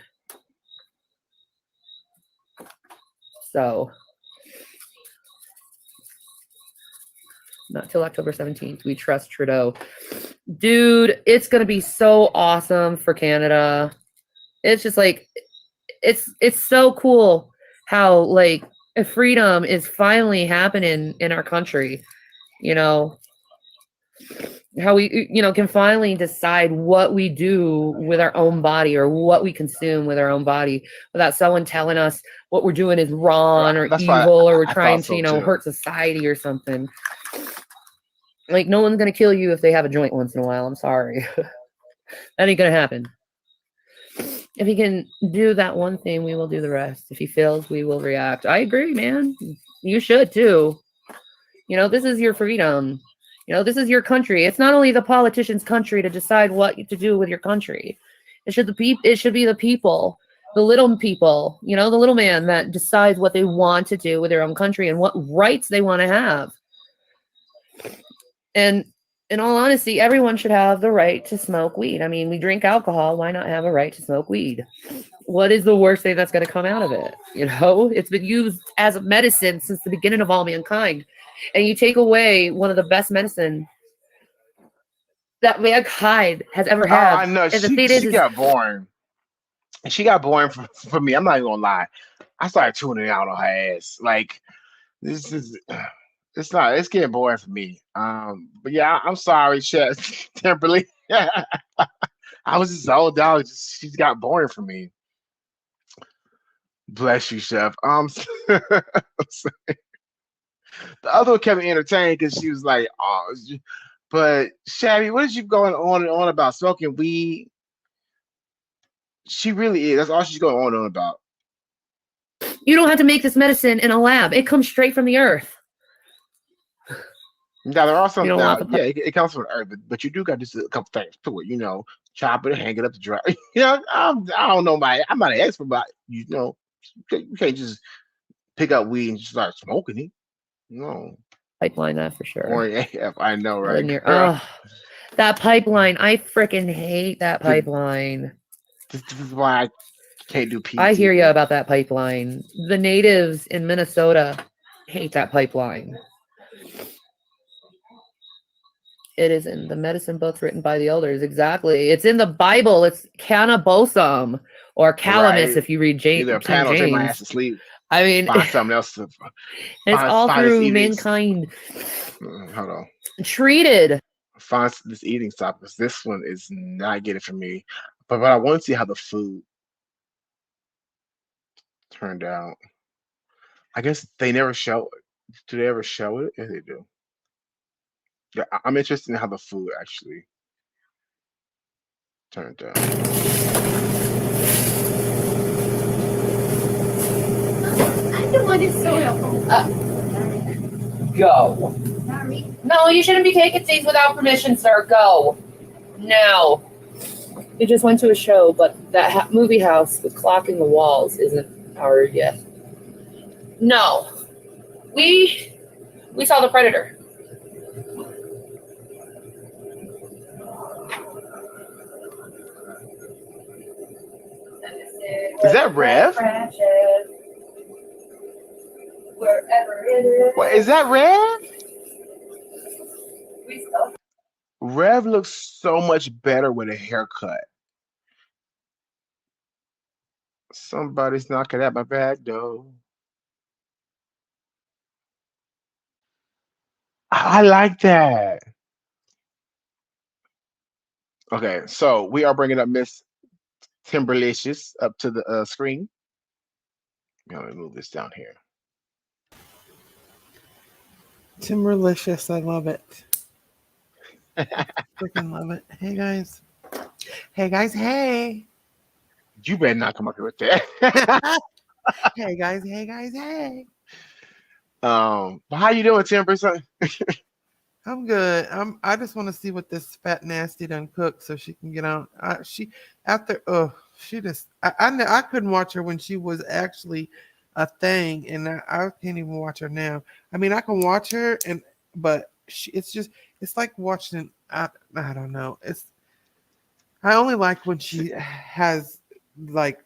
So not till October 17th. We trust Trudeau. Dude, it's going to be so awesome for Canada. It's just like, it's so cool how like freedom is finally happening in our country. You know, how we, you know, can finally decide what we do with our own body, or what we consume with our own body, without someone telling us what we're doing is wrong or evil, or we're trying to, you know, hurt society or something. Like, no one's going to kill you if they have a joint once in a while. I'm sorry. That ain't going to happen. If he can do that one thing, we will do the rest. If he fails, we will react. I agree, man. You should too. You know, this is your freedom. You know, this is your country. It's not only the politicians' country to decide what to do with your country. It should be the people, the little people, you know, the little man that decides what they want to do with their own country and what rights they want to have. And in all honesty, everyone should have the right to smoke weed. I mean, we drink alcohol. Why not have a right to smoke weed? What is the worst thing that's going to come out of it? You know, it's been used as a medicine since the beginning of all mankind. And you take away one of the best medicine that mankind has ever had. Oh, I know. She got boring. She got boring for me. I'm not even going to lie. I started tuning out on her ass. Like, this is... It's getting boring for me. But yeah, I'm sorry, Chef Timberly. I was just old dog. She's got boring for me. Bless you, chef. The other one kept me entertained because she was like, "Oh," but Shabby, what is you going on and on about smoking weed? She really is. That's all she's going on and on about. You don't have to make this medicine in a lab. It comes straight from the earth. Now there are You some don't now, want the yeah, it comes from the earth, but you do got just a couple things to it, chop it, hang it up to dry. I don't know I'm not an expert, but you can't just pick up weed and just start smoking it. No. pipeline, that for Or sure. AF, I know, I live right, near. girl? Oh, that pipeline. I freaking hate that Th- pipeline. This is why I can't do peace I hear you either. about that pipeline. The natives in Minnesota hate that pipeline. It is in the medicine books written by the elders. Exactly. It's in the Bible. It's cannabosum or calamus Right. if you read Either a King panel take my ass James. to sleep, I mean, find something else to it's all find this through eating. mankind Hold on. treated. Find this eating stop because this one is not getting for me. But I want to see how the food turned out. I guess they never show it. Do they ever show it? Yeah, they do. Yeah, I'm interested in how the food actually turned out. I'm the one who's so helpful. Go. Sorry. No, you shouldn't be taking things without permission, sir. Go. Now. We just went to a show, but that movie house with clock in the walls isn't ours yet. No. We saw The Predator. Is that Rev? Wherever it is. What is that Rev? We saw. Rev looks so much better with a haircut. Somebody's knocking at my back door. I like that. Okay, so we are bringing up Miss Timberlicious up to the screen. Let me move this down here. Timberlicious, I love it. Freaking love it. Hey guys. Hey guys, hey. You better not come up here with that. Hey guys, hey guys, hey. But how you doing, Timber? I'm good. I just want to see what this fat nasty done cooked so she can get on. I couldn't watch her when she was actually a thing, and I can't even watch her now. I mean, I can watch her, but it's like watching. I don't know. I only like when she has like.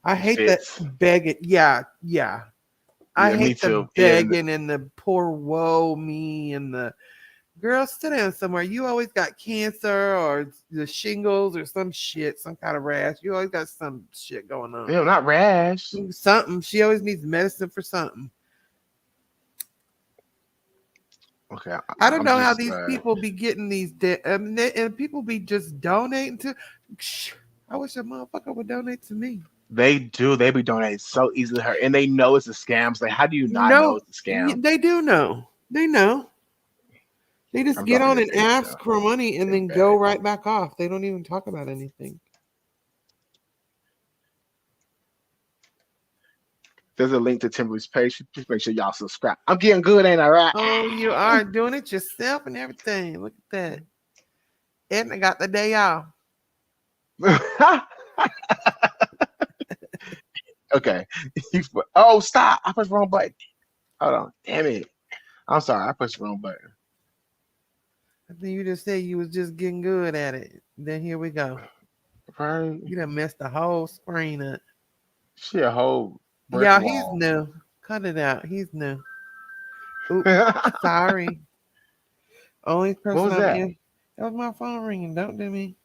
I hate Fits. that begging. Yeah. I Yeah, me hate the too. begging and the poor woe me and the girl sit down somewhere. You always got cancer or the shingles or some shit, some kind of rash. You always got some shit going on. Ew, not rash. Something. She always needs medicine for something. Okay. I don't know how these people be getting these and people be just donating to. I wish a motherfucker would donate to me. They do. They be donating so easily to her, and they know it's a scam. It's like, how do you not know No, it's a scam? they do know. They know. They just I'm get on dropping and this page ask now. for money and then go right back off. They don't even talk about anything. There's a link to Timberly's page. Just make sure y'all subscribe. I'm getting good, ain't I? Right? Oh, you are doing it yourself and everything. Look at that. Edna got the day off. Okay. Oh, stop. I pushed the wrong button. Hold on. Damn it. I'm sorry. I pushed the wrong button. I think you just said you was just getting good at it. Then here we go. Right. You done messed the whole screen up. She a whole brick Yeah, wall. he's new. Cut it out. He's new. Oops, sorry. Only person was I'm that? in. That was my phone ringing. Don't do me.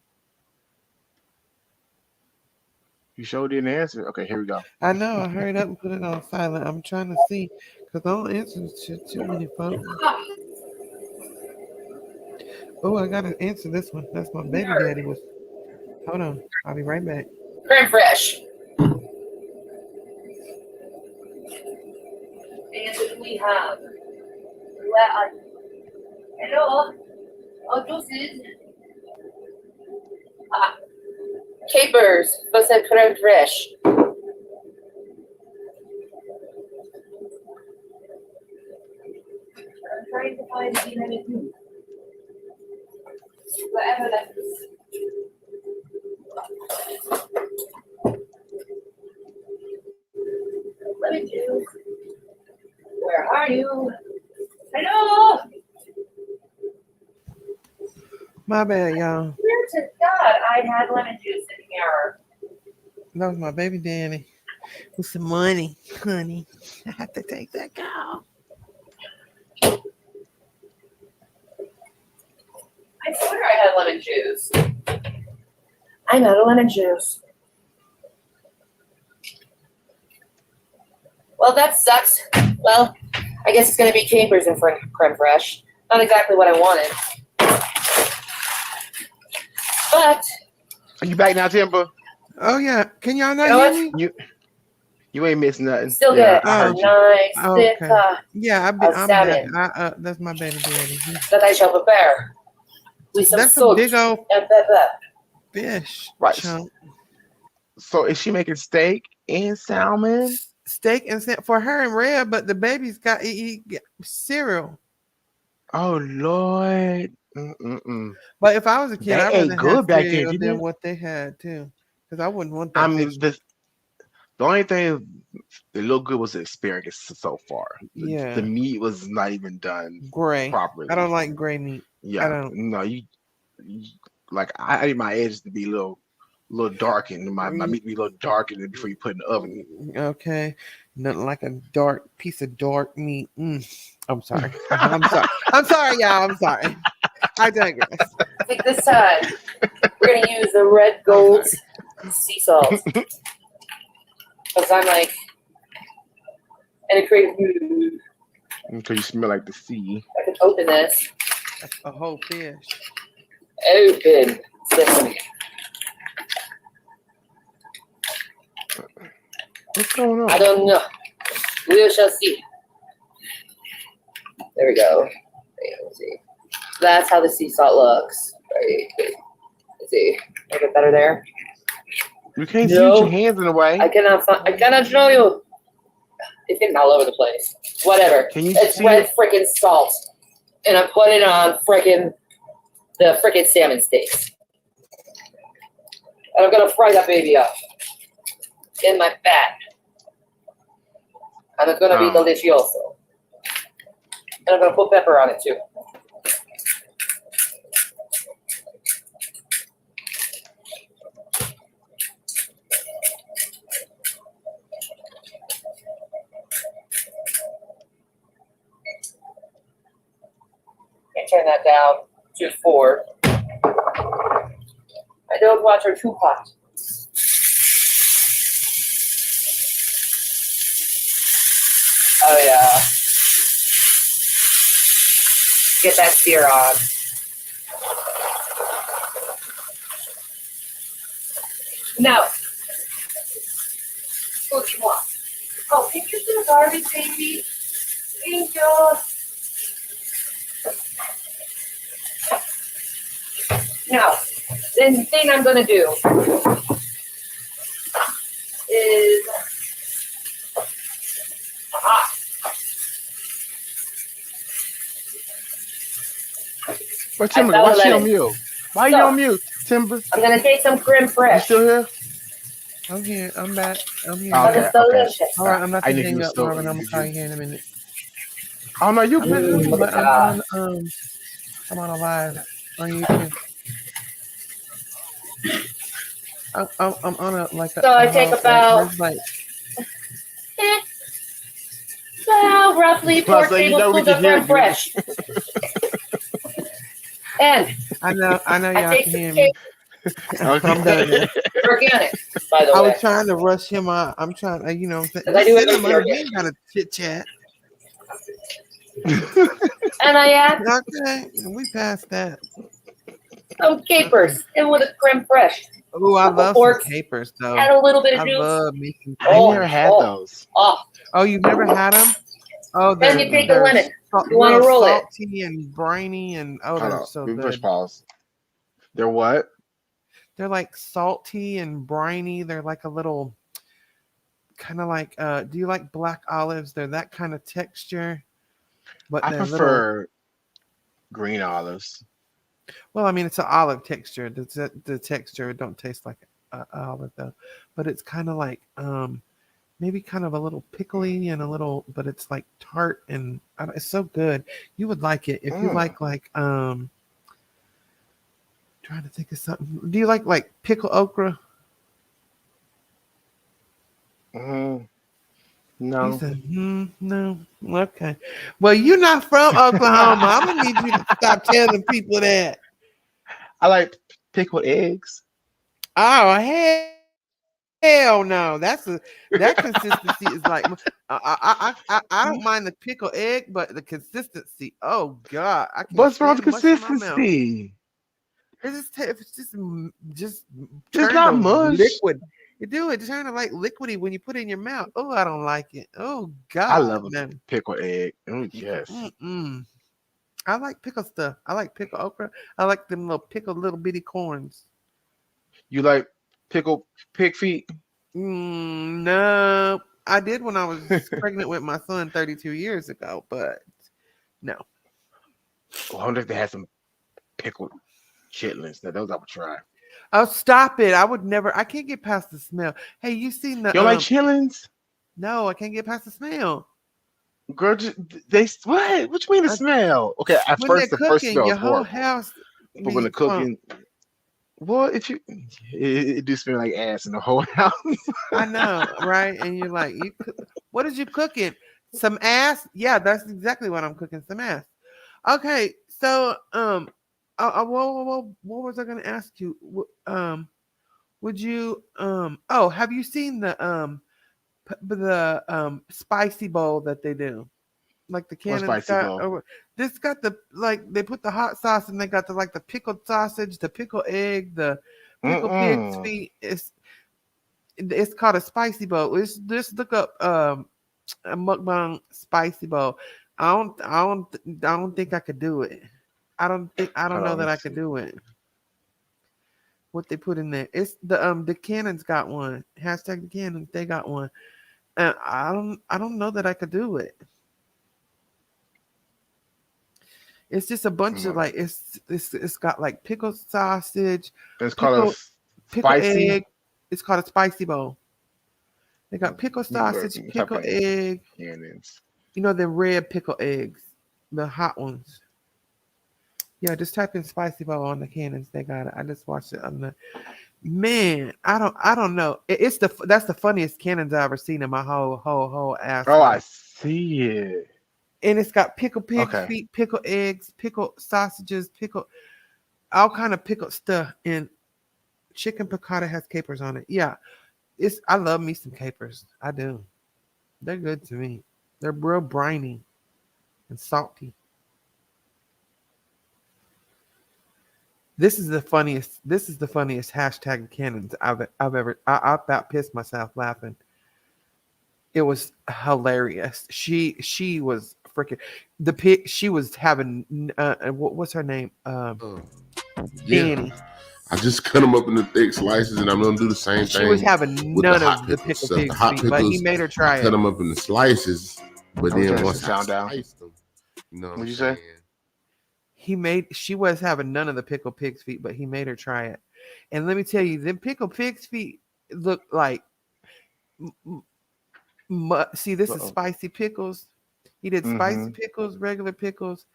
You sure didn't answer. Okay, here we go. I know. I hurried up and put it on silent. I'm trying to see because I don't answer shit too many folks. Oh, I gotta answer this one. That's my baby daddy was. Hold on. I'll be right back. Creme fraiche. And we have. Hello. Oh, juices. Capers. What's that creme fraiche? I'm trying to find anything. Whatever that is. Let me do. Where are you? Hello. My bad, y'all. Swear to God, I had lemon juice in here. That was my baby Danny with some money, honey. I have to take that cow. I swear I had lemon juice. I'm out of lemon juice. Well, that sucks. Well, I guess it's going to be capers and creme fraiche. Not exactly what I wanted. But Are you back now, Timber? Oh yeah, can y'all not You know hear me? You ain't missing nothing. still Yeah, good. I heard you. Nice Oh, thick okay. Yeah, I'm salmon back. That's my baby daddy. that I shall prepare with some That's a salt big old and pepper. fish Right. chunk. So is she making steak and salmon? Steak and for her and Red, but the baby's got eat cereal. Oh Lord. Mm-mm-mm. But if I was a kid, They I'd ate rather have good back then, cereal didn't than they? what they had too, because I wouldn't want I that mean, fish. the only thing that looked good was the asparagus so far. Yeah. The meat was not even done Gray. properly. I don't like gray meat. Yeah. I don't. No, you like I need my edges to be a little darkened. My meat to be a little darkened before you put it in the oven. Okay. Nothing like a dark piece of dark meat. I'm sorry. I'm sorry. I'm sorry, y'all. I'm sorry. I digress. I think this time we're going to use the red gold sea salt. Because I'm like, and it creates. Because you smell like the sea. I can open this. That's a whole fish. Open sesame. What's going on? I don't know. We shall see. There we go. Let's see. That's how the sea salt looks. Right. Let's see. Make it better there. You can't see No. with your hands in the way. I cannot show you. It's getting all over the place. Whatever. Can you It's see red freaking salt. And I put it on the freaking salmon steaks. And I'm gonna fry that baby up in my fat. And it's gonna be delicioso. And I'm gonna put pepper on it too. And turn that down to 4. I don't want her too hot. Oh yeah. Get that sear on. No. What do you want? Oh, can you do the garbage, baby? Thank you. Now, the thing I'm gonna do is But Timber, I why found she a on lemon. mute? Why So- you on mute, Timber? I'm gonna take some creme You fraiche. still here? I'm here. I'm back. I'm here. Okay, It's delicious. All right, I'm about I to knew you hang was up, still. Marvin. I'm gonna call you here in a minute. Oh no, you good. Look But at that. I'm on a live on YouTube. I'm on a So I take about well, roughly 4 Plus, you know we tablespoons can of hear creme you. fraiche. And I know I y'all take can some hear me. Okay. I'm done now. organic, by the I way. was trying to rush him out. I'm trying to, you know, I do everything we organic. ain't got to chit chat. And I add Okay, we passed that. some capers in with a creme fraiche. Oh, I couple love forks, some capers though. add a little bit of I juice. love me some I ain't never capers. had those. Oh, Oh, you've never had them? Oh, then you take a they're lemon. You want real to roll it. salty and briny, and oh, Hold they're on. so Let me push good. pause. They're what? They're like salty and briny. They're like a little kind of like. Do you like black olives? They're that kind of texture, but I they're little. prefer green olives. Well, I mean, it's an olive texture. The texture don't taste like olive though, but it's kind of like maybe kind of a little pickly and a little, but it's like tart and it's so good. You would like it if you Mm. like trying to think of something. Do you like pickle okra? Mm. You No. said, no. Okay. Well, you're not from Oklahoma. I'm gonna need you to stop telling people that. I like pickled eggs. Oh hell no. That consistency is like I don't mind the pickle egg, but the consistency. Oh God, I can't What's wrong with stand mush in my mouth. consistency? It's just It's turned not to mush. liquid. You do it turn to like liquidy when you put it in your mouth. Oh, I don't like it. Oh I God, love a man. pickled egg. Mm, yes. Mm-mm. I like pickle stuff. I like pickle okra. I like them little pickled little bitty corns. You like pickled pig feet? No, I did when I was pregnant with my son 32 years ago, but no. I wonder if they had some pickled chitlins. Now those I would try. Oh, stop it! I would never. I can't get past the smell. Hey, you seen the You don't like chitlins? No, I can't get past the smell. Girl, they what? What you mean the I, smell? Okay, at when they're first the first cooking, smell your is whole horrible, house but when be the funk. cooking, well, if you, it do smell like ass in the whole house. I know, right? And you're like, what is you cooking? Some ass? Yeah, that's exactly what I'm cooking. Some ass. Okay, so what was I going to ask you? Would you oh, have you seen the spicy bowl that they do? Like the Or Cannon's spicy got bowl. over this got the like they put the hot sauce and they got the like the pickled sausage, the pickled egg, the pickled pig's Mm-mm. feet. It's called a spicy bowl. Just look up a mukbang spicy bowl. I don't think I could do it. I don't Hold know on, that I let's could see. do it. What they put in there? It's the Cannons got one. Hashtag the Cannons, they got one. And I don't know that I could do it. It's just a bunch of like it's got like pickled sausage, It's called a pickle pickle spicy. egg. It's called a spicy bowl. They got pickle Look, sausage, type pickle in egg. cannons. You know the red pickle eggs, the hot ones. Yeah, just type in spicy bowl on the Cannons. They got it. I just watched it on the man. I don't know. It's that's the funniest Cannons I ever seen in my whole ass Oh, I life. see it. And it's got pickled pig's Okay. feet, pickled eggs, pickled sausages, pickled all kind of pickled stuff. And chicken piccata has capers on it. Yeah, I love me some capers. I do. They're good to me. They're real briny and salty. This is the funniest. This is the funniest hashtag Cannons I've ever. I about pissed myself laughing. It was hilarious. She was freaking the pig. She was having what's her name? Yeah, Shanny. I just cut them up into thick slices, and I'm gonna do the same She was thing having with the none hot of the pickles. pickled So the pig's hot feet, but he pickles, made her I try cut it. them up into slices, but I'm then turning once the I sound down. sliced them, you know what What'd I'm you say? saying? She was having none of the pickled pig's feet, but he made her try it. And let me tell you, them pickled pig's feet look like see, this is Uh-oh. spicy pickles. He did spicy Mm-hmm. pickles, regular pickles,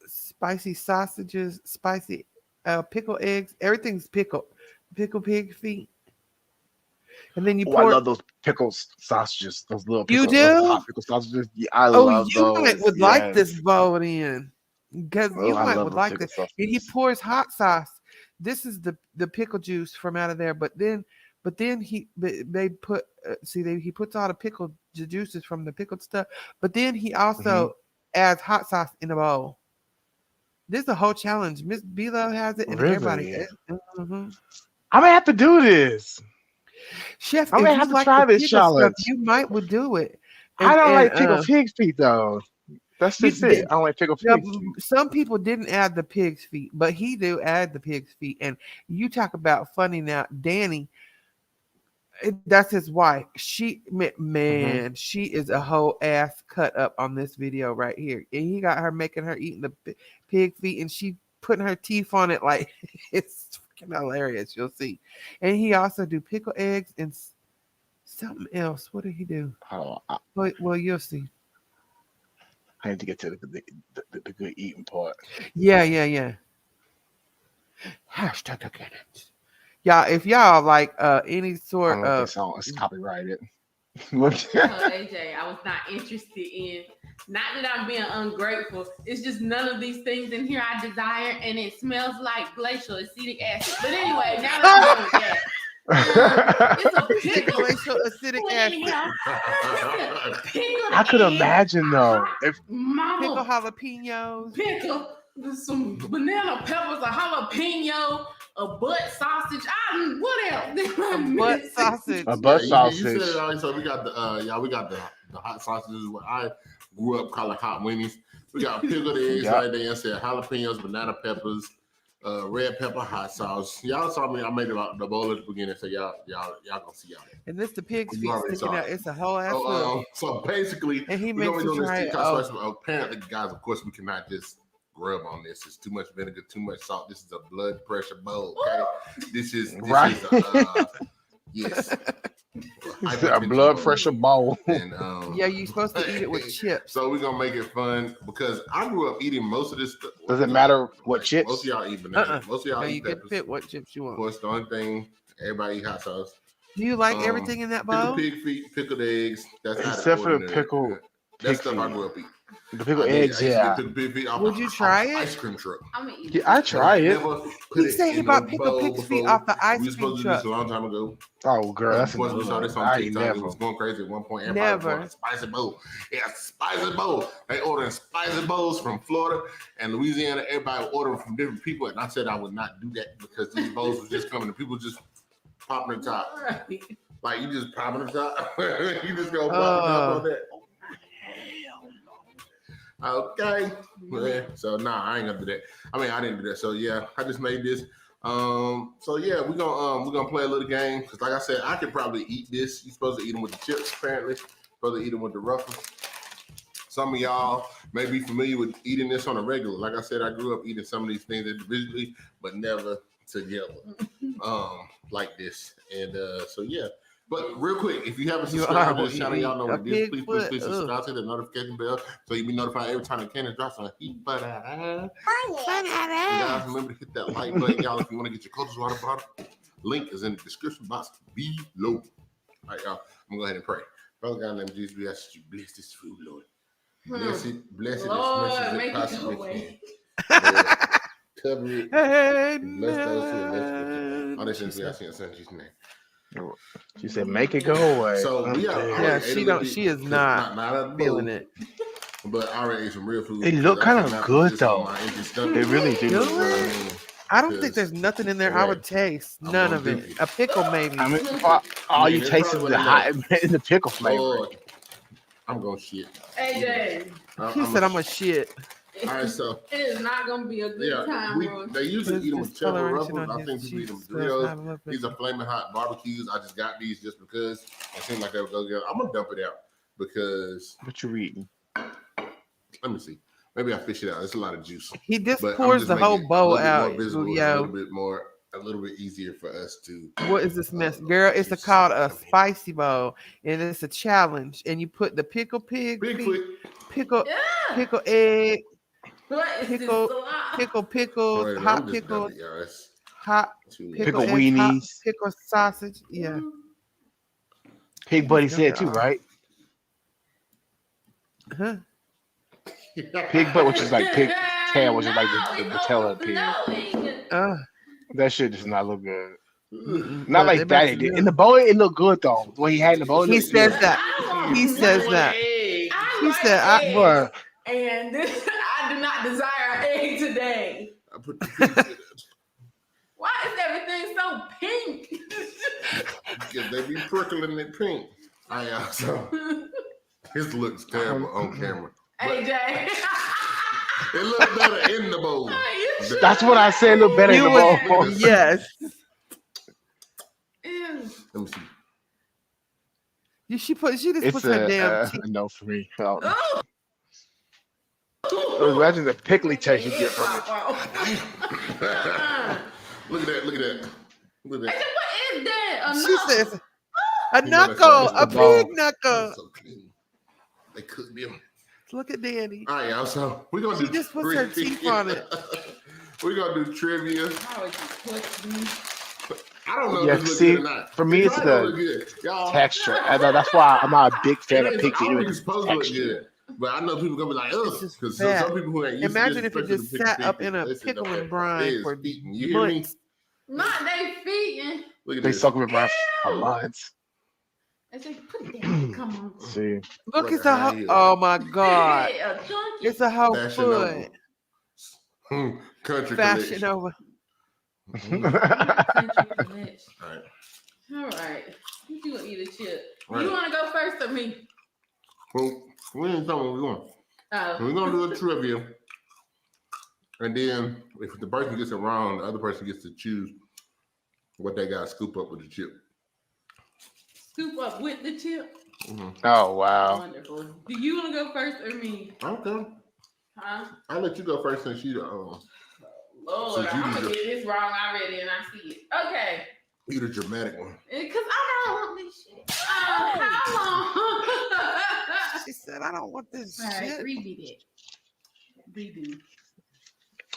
spicy sausages, spicy pickle eggs. Everything's pickled. Pickle pig feet. And then you Oh, I pour. love those pickles sausages. Those little You pickle, those do? hot pickle sausages. Yeah, I Oh, love you might those. would like this Yes. bowl then, because Oh, you I might love would those like pickle this. And he sausages. pours hot sauce. This is the pickle juice from out of there. But then they put he puts all the pickle juices from the pickled stuff. But then he Mm-hmm. also adds hot sauce in the bowl. This is a whole challenge. Miss B-Lo has it, and everybody. Really? Mhm. I may have to do this. Chef, I if may you have to like try the this pickle stuff, challenge. you might would do it. I don't like pickled uh, pig's feet though. That's you just it. I don't like pickled Now, pig's feet. some people didn't add the pig's feet, but he do add the pig's feet. And you talk about funny now, Danny. That's his wife. She man, she is a whole ass cut up on this video right here. And he got her making her eating the pig feet, and she putting her teeth on it like it's freaking hilarious. You'll see. And he also do pickle eggs and something else. What did he do? Oh, Well, you'll see. I need to get to the good eating part. Yeah. Hashtag again. Y'all, if y'all like any I sort don't know if of this song is copyrighted. AJ, I was not interested in. Not that I'm being ungrateful. It's just none of these things in here I desire, and it smells like glacial acetic acid. But anyway, now let's go with that. It's a pickle. glacial acetic acid. I could imagine though if Pickle Mama, jalapenos. pickle, some banana peppers, a jalapeno, a butt sausage. What else? Butt sausage. a butt You sausage. said it already, so we got the hot sausages. What I grew up calling hot weenies. We got pickled eggs Yep. right there. Said jalapenos, banana peppers, red pepper, hot sauce. Y'all saw me. I made the bowl at the beginning, so y'all gonna see y'all. And this the pig's You feet already sticking saw out. it. It's a whole ass look. So basically, And he we're makes gonna be you doing try this it. TikTok special. Apparently, guys, of course, we cannot just grub on this. It's too much vinegar, too much salt. This is a blood pressure bowl. Okay, this is Right. Yes. It's a blood pressure bowl. And, Yeah, you're supposed to eat it with chips. So we're gonna make it fun because I grew up eating most of this stuff. Does it matter what chips? Most of y'all eat bananas. Uh-uh. Most of y'all No, eat you can peppers. pick what chips you Of want. course, the only thing everybody eat hot sauce. Do you like Um, everything in that Pickled bowl? pig feet, pickled eggs. That's not Except for the ordinary. pickled That pig stuff I feet. grew up eating. The pickled I did. eggs, I used to yeah. get pickled pig feet off Would you try off the it? ice cream truck. I'm gonna eat Yeah, I try it. Never put He it said he in bought no pickled bowl pig's feet before. off the ice We were cream supposed to do this truck. a long time ago. Oh, girl, that's Of course, we saw this on I ain't TikTok. It never. was going crazy at one point. Everybody was Never. ordering spicy bowl. Yeah, spicy bowl. They ordering spicy bowls from Florida and Louisiana. Everybody was ordering from different people, and I said I would not do that because these bowls were just coming and people just popping the top. Like you just popping the top. You just go pop the top on that. Okay. Yeah. So I ain't gonna do that. I mean, I didn't do that. So yeah, I just made this. So yeah, we're gonna play a little game because, like I said, I could probably eat this. You're supposed to eat them with the chips, apparently. Supposed to eat them with the ruffles. Some of y'all may be familiar with eating this on a regular. Like I said, I grew up eating some of these things individually, but never together, like this. And so yeah. But real quick, if you haven't subscribed to this channel, y'all know what it is. Please subscribe to the notification bell so you'll be notified every time the cannon drops on heat. But guys, remember to hit that like button, y'all, if you want to get your coach's water bottle. Link is in the description box below. All right, y'all. I'm gonna go ahead and pray. Father God, in the name of Jesus, we ask that you bless this food, Lord. Bless it Lord, as much as make it it go possibly away. can. Lord, cover it. Amen. Bless those who are less. All this things we ask in your son's name. She said, "Make it go away." So we are. Yeah, she is not feeling it. But I already ate some real food. They look kind of good though. They They really do. Really? I don't think there's nothing in there I would taste. I'm None gonna of do it. it. A pickle maybe. I mean, all you it's taste is probably the hot enough. and the pickle flavor. Lord, I'm gonna shit. AJ, He said, "I'm a shit." All right, so it is not gonna be a good time, bro. they usually eat them with cherry Discoloration ruffles. on I think his people eat them with cheeks does not Doritos. look These are flaming hot barbecues. I just got these just because it seemed like they would go together. I'm gonna dump it out because What you eating? let me see. Maybe I fish it out. It's a lot of juice. He just But I'm pours just the making whole it a bowl little bit out. more visible, Yo, a little bit easier for us to. what is this mess, girl? It's called a spicy bowl, and it's a challenge. And you put the pickle pig, feet, Bigfoot. pickle, Yeah. pickle egg, What is this pickle, salad? pickles, Wait, I'm hot just pickles, done it, y'all. That's hot too much. pickle, Pickle egg, hot weenies. pickle sausage. Yeah. Pig Buddy said too, right? Huh? Pig butt, which is like pig tail, which is like the tail of the pig. That shit does not look good. Not like that. It did. In the bowl, it looked good though. What he had in the bowl. He says that. He says that. He said, Bruh, And I do not desire an egg today. put the pink in it. Why is everything so pink? Because they be prickling it pink. So his looks terrible on camera. AJ. It looks better in the bowl. That's what I said. Look better in the bowl. Yes. Ew. Let me see. She just It's puts her damn teeth. no for me. Oh. Oh. Imagine the pickly taste you get from it. Look at that. Look at that. Look at that. What is that? She says a You know knuckle, that's a the ball. pig knuckle. So clean. They cook them. Look at Danny. All right, y'all. So we're gonna She do. just puts her teeth on it. We're gonna do trivia. How would you put me? I don't know Yeah, if this looks see, good or not. for me, It it's probably don't the look good. Y'all, texture. I know that's why I'm not a big fan it of is- pig I feet. don't think It's it's supposed to look texture. good. But I know people gonna be like, ugh, It's just because fat. some people who ain't used Imagine to if it this, just especially sat the up in a they sit pickle up and brine there, for it's eating. You hear me? months. Not they feeding. Look at They this. soak them in brine for months. I say, put it down. Come on. See, Look, What it's the a hell whole, is oh my god, Yeah, a chunky. it's a whole Fashion foot. Over. Country Fashion collection. over. Country collection. All right. All right. You gonna eat a chip? Right. You want to go first or me? Well, we ain't talking what we're going. Oh. We're gonna do a trivia, and then if the person gets it wrong, the other person gets to choose what they got to scoop up with the chip. Scoop up with the chip. oh wow. Wonderful. Do you want to go first or me? Okay, Huh? I'll let you go first since you Lord, Since you I'm do gonna the- get this wrong already, and I see it. Okay. you the dramatic one. Because I don't want this shit. How long? She said, "I don't want this All right, shit." redo that. Redo.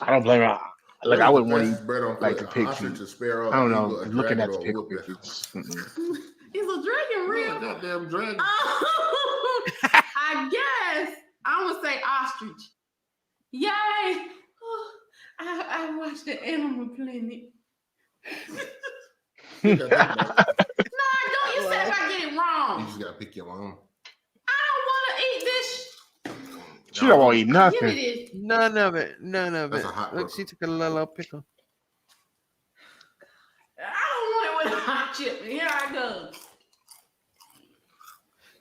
I don't blame her. Like I wouldn't want to eat. bread on like foot, the pig ostrich, feet. a sparrow. I don't an know. eagle, a Looking dragon, at the or a pig whoopin'. feet. Is a dragon real? Yeah, goddamn dragon. Oh, I guess I'm gonna say ostrich. Yay! Oh, I watched the Animal Planet. You gotta think about it. No, don't you say if I get it You wrong. just gotta pick your own. I don't want to eat this. She don't want to eat Give nothing. me this. None of it. None of That's it. a hot Look, pickle. she took a little pickle. I don't want it with a hot chip. Here I go.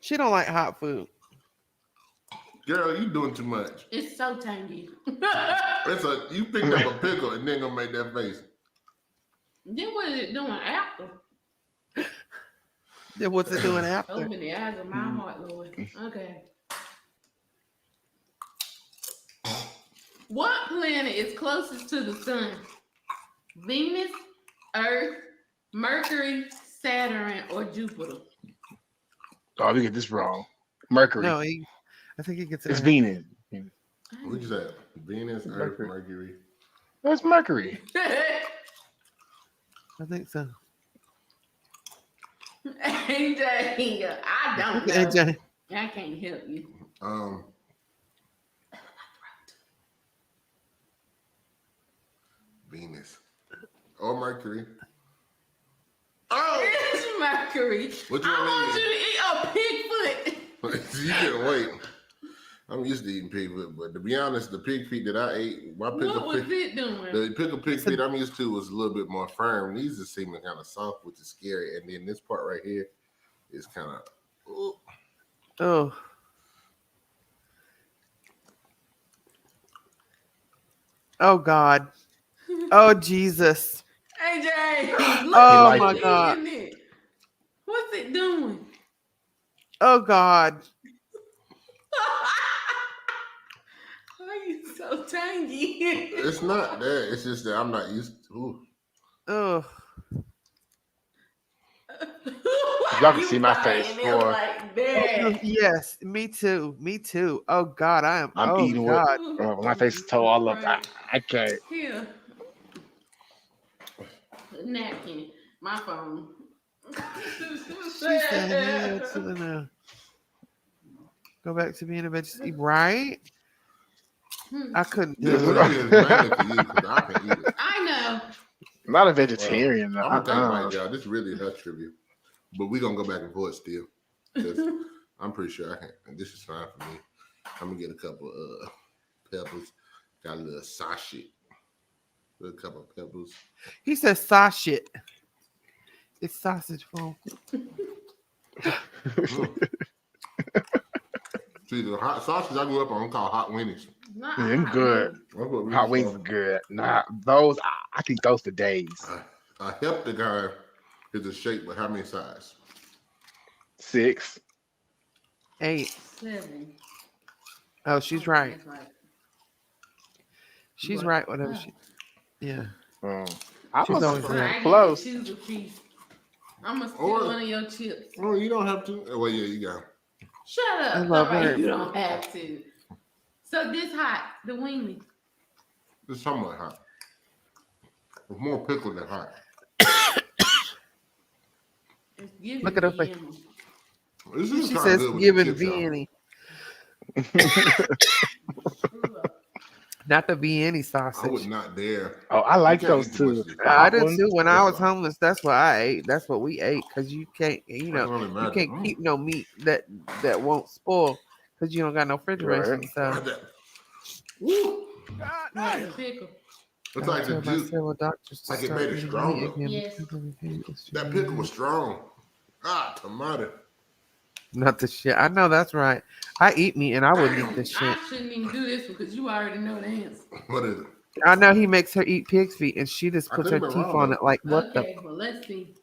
She don't like hot food. Girl, you doing too much. It's so tangy. You picked up a pickle and then gonna make that face. Then what is it doing after? Then what's it doing after? Open the eyes of my heart, Lord. Okay. What planet is closest to the sun? Venus, Earth, Mercury, Saturn, or Jupiter? Oh, we get this wrong. Mercury. No, I think he gets it. It's right. Venus. What you said? Venus, Earth, Mercury. That's Mercury. I think so. AJ, I don't know. AJ. I can't help you. Venus or Mercury. Oh, It's Mercury. What you I want want you to eat a pig foot. you can wait. I'm used to eating pig feet, but to be honest, the pig feet that I ate, my What pickle was pig, it doing? the pickle pig feet I'm used to was a little bit more firm. These just seem kind of soft, which is scary. And then this part right here is kind of. Oh. Oh God. Oh Jesus. AJ, look Oh at my it, God. isn't it? What's it doing? Oh God. Why are you so tangy? It's not that. It's just that I'm not used to. Ooh. Oh. Y'all can see my face for- Like that. Yes, me too. Me too. Oh God, I am. I'm oh eating with- God. My face is toe all up. I can't. Here. Napkin. My phone. She said, yeah, to the now. Go back to being a vegetarian, right? I couldn't do This it. really is mainly for you because I can eat it. I know. I'm not a vegetarian. I'm gonna think about Uh-uh. it, y'all. This really is her tribute, but we're gonna go back and forth still. 'Cause I'm pretty sure I can. And this is fine for me. I'm gonna get a couple peppers. Got a little sausage. With a couple of peppers. He says sausage. It's sausage foam. See, the hot sausage I grew up on called hot winnies. Not Them hot good. wings. That's what we Hot used wings to are good. Nah, those I can eat those for days. call. A healthy guy is a shape, but how many sides? 6. 8. 7. Oh, she's right. That's right. She's What? right. Whatever she. Yeah. I She's was always So right. I close. get to choose a piece. I'm gonna steal Or- one of your chips. Oh, you don't have to. Oh, well, yeah, you got. Shut up. I love All right, her. you don't have to. So this hot, the wingly. It's somewhat hot. It's more pickle than hot. It's giving Look at her me face. animal. This is She kinda says good with the giving chips, y'all. Vienny. Ooh, Not the Vienny I would sausage. not dare. Oh, I like You can't those eat too much too. of this. The I hot did ones. too. When I was That's all. homeless, that's what I ate. That's what we ate because you can't, I can only you imagine. can't keep no meat that won't spoil because you don't got no refrigeration. Right. So Like that. Woo! like a pickle. It's like the juice. several doctors to Like it start made it eating stronger. meat again Yes. because of the pain. That pickle was strong. Ah, tomato. Not the shit. I know that's right. I eat meat and I wouldn't eat this shit. I shouldn't even do this one because you already know the answer. What is it? I know he makes her eat pig's feet and she just I puts her could've teeth been wrong, on though. it like what Okay, well let's see.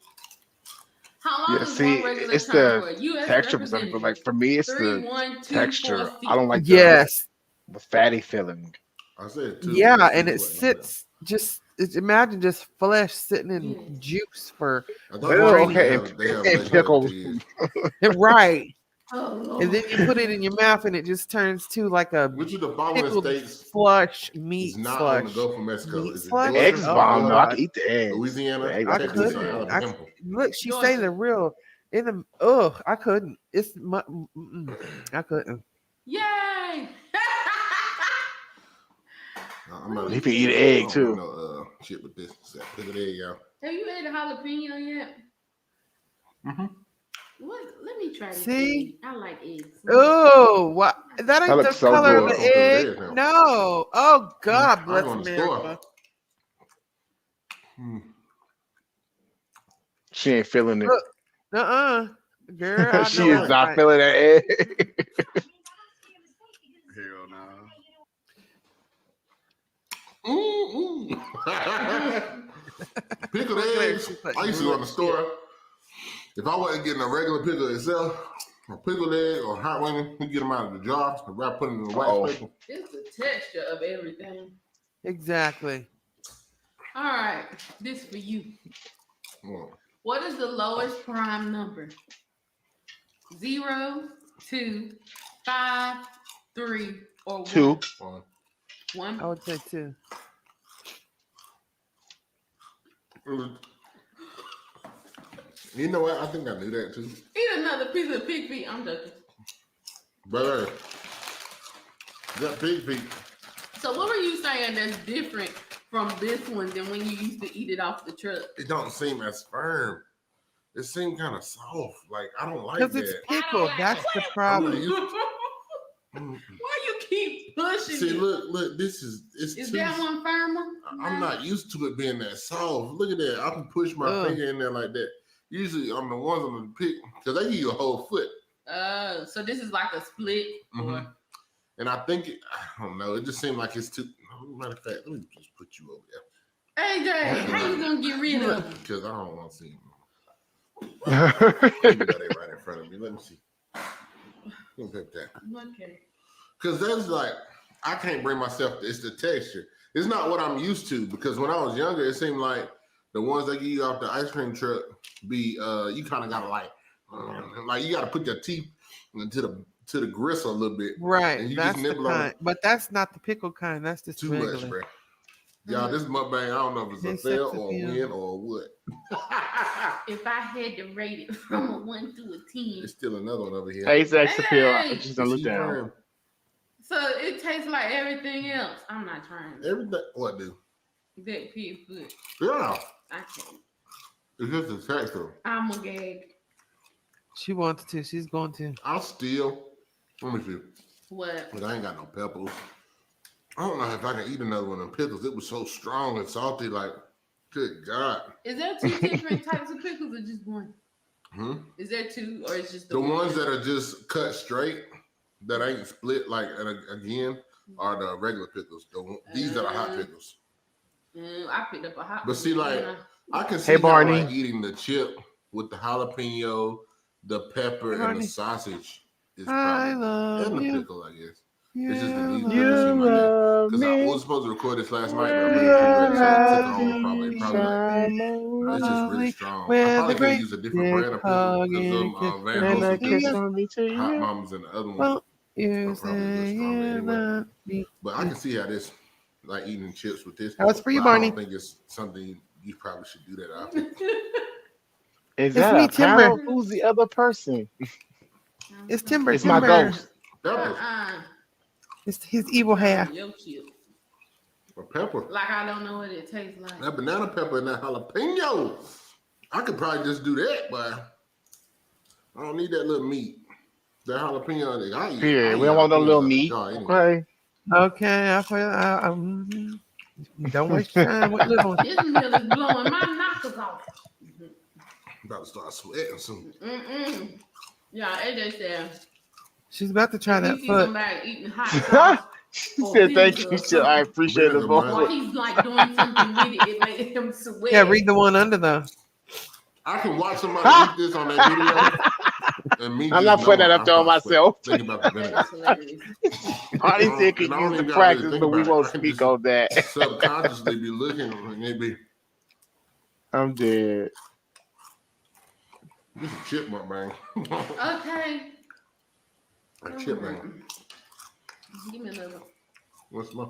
How long Yeah, is see, one regular it's term the for a U.S. texture, but representative? like for me, it's 3, the 1, 2, texture. 4, 6. I don't like the yes. the fatty feeling. I said 2. Yeah, but and it wasn't on there. sits just imagine just flesh sitting in Yeah. juice for I think Well, they okay, have- they have if less pickles- than 2 years. right. Oh Lord. And then you put it in your mouth and it just turns to like a Which of the following pickled states slush is meat not on the slush. Gulf of Mexico? Meat Is it slush? Georgia, Eggs bomb though. I God. can eat the eggs. Louisiana, The eggs, I can Texas, do or that. couldn't. Alabama? Look, she say Georgia. the real in the I couldn't. I couldn't. Yay! I'm not You can eat an I egg don't too. want no shit with this. Pick an egg, y'all. Have you ate a jalapeno yet? Mhm. What? Let me try this. See? egg. I like eggs. Oh, what? That ain't the looks so color of good. the Don't do the egg. egg now. No. Oh God I bless go in the America. store. Hmm. She ain't feeling it. Girl, I She know is that's not right. feeling that egg. Hell no. Pickled Look at her, eggs. she's like, I used to go in the store. If I wasn't getting a regular pickle itself, a pickled egg or hot wing, we get them out of the jar and wrap put it in the Uh-oh. wax paper. It's the texture of everything. Exactly. All right, this for you. Mm. What is the lowest prime number? 0, 2, 5, 3, or 1? 2. Fine. 1. I would say 2. You know what? I think I knew that too. Eat another piece of pig feet. I'm joking. But that pig feet. So what were you saying that's different from this one than when you used to eat it off the truck? It don't seem as firm. It seems kind of soft. Like I don't like Because that. it's pickled. That's the I'm problem. really used- Why you keep pushing See, it? look. This is Is too. that one firmer? I'm not used to it being that soft. Look at that. I can push my Ugh. finger in there like that. Usually, I'm the ones on the pick because they give you a whole foot. So this is like a split. Or Mhm. And I think I don't know. It just seemed like it's too. Matter of fact, let me just put you over there AJ, how you gonna get rid of it? because I don't want to see them. You got it right in front of me. Let me see. Let me pick that. Okay. Because that's like I can't bring myself. It's the texture. It's not what I'm used to. Because when I was younger, it seemed like the ones they give you off the ice cream truck be you kind of gotta like you gotta put your teeth into the gristle a little bit. Right. And you That's just the nibble on kind. But that's not the pickle kind. That's just too regular. much, bro. Y'all, this mukbang, I don't know if it's a It's fail sex or a appeal. win or what. If I had to rate it from a 1 to a 10, It's still another one over here. Hey, sex appeal. Hey! I'm just gonna look Is he down. firm? so it tastes like everything else. I'm not trying it. Everything. What do? That pig foot. Yeah. I can't. It's just the texture. I'm a gag. She wants to. She's going to. I'll still. Let me see. What? Because I ain't got no peppers. I don't know if I can eat another one of them pickles. It was so strong and salty. Like, good God. Is there two different types of pickles or just one? Is there two or is just the ones that are just cut straight that ain't split like again are the regular pickles. These are the hot pickles. I picked up a hot. But see, like I can see how like eating the chip with the jalapeno, the pepper, and the sausage is probably and the pickle, I guess. It's just the these seem like that. Because I was supposed to record this last night, but I really couldn't, so I took it home probably like, it's just really strong. I probably could use a different brand of pickle because Van Hosen Hot Mamas and the other one are probably stronger anyway. But I can see how this, like eating chips with this. That was for you, Barney. I don't think it's something you probably should do that often. Is that me, Timber? Who's the other person? It's Timber. It's my ghost. It's his evil half. Or pepper. Like I don't know what it tastes like. That banana pepper and that jalapeno. I could probably just do that, but I don't need that little meat. That jalapeno, I eat. Yeah, we don't want no little meat. Anyway. Okay, I feel. Don't waste your time with little ones. This meal is blowing my knuckles off. I'm about to start sweating soon. Yeah, AJ said. She's about to try that foot. Somebody eating hot sauce. She said, "Thank you, sir. I appreciate it." Or he's like doing something with it. It made him sweat. Yeah, read the one under the. I can watch somebody eat this on that video. And me I'm not putting that up there on myself. Think about the vinegar. All these things can use the practice, but we won't speak on that. Subconsciously be looking and they be. I'm dead. This is chipmunk, man. Okay. A chipmunk. Give me another. What's my?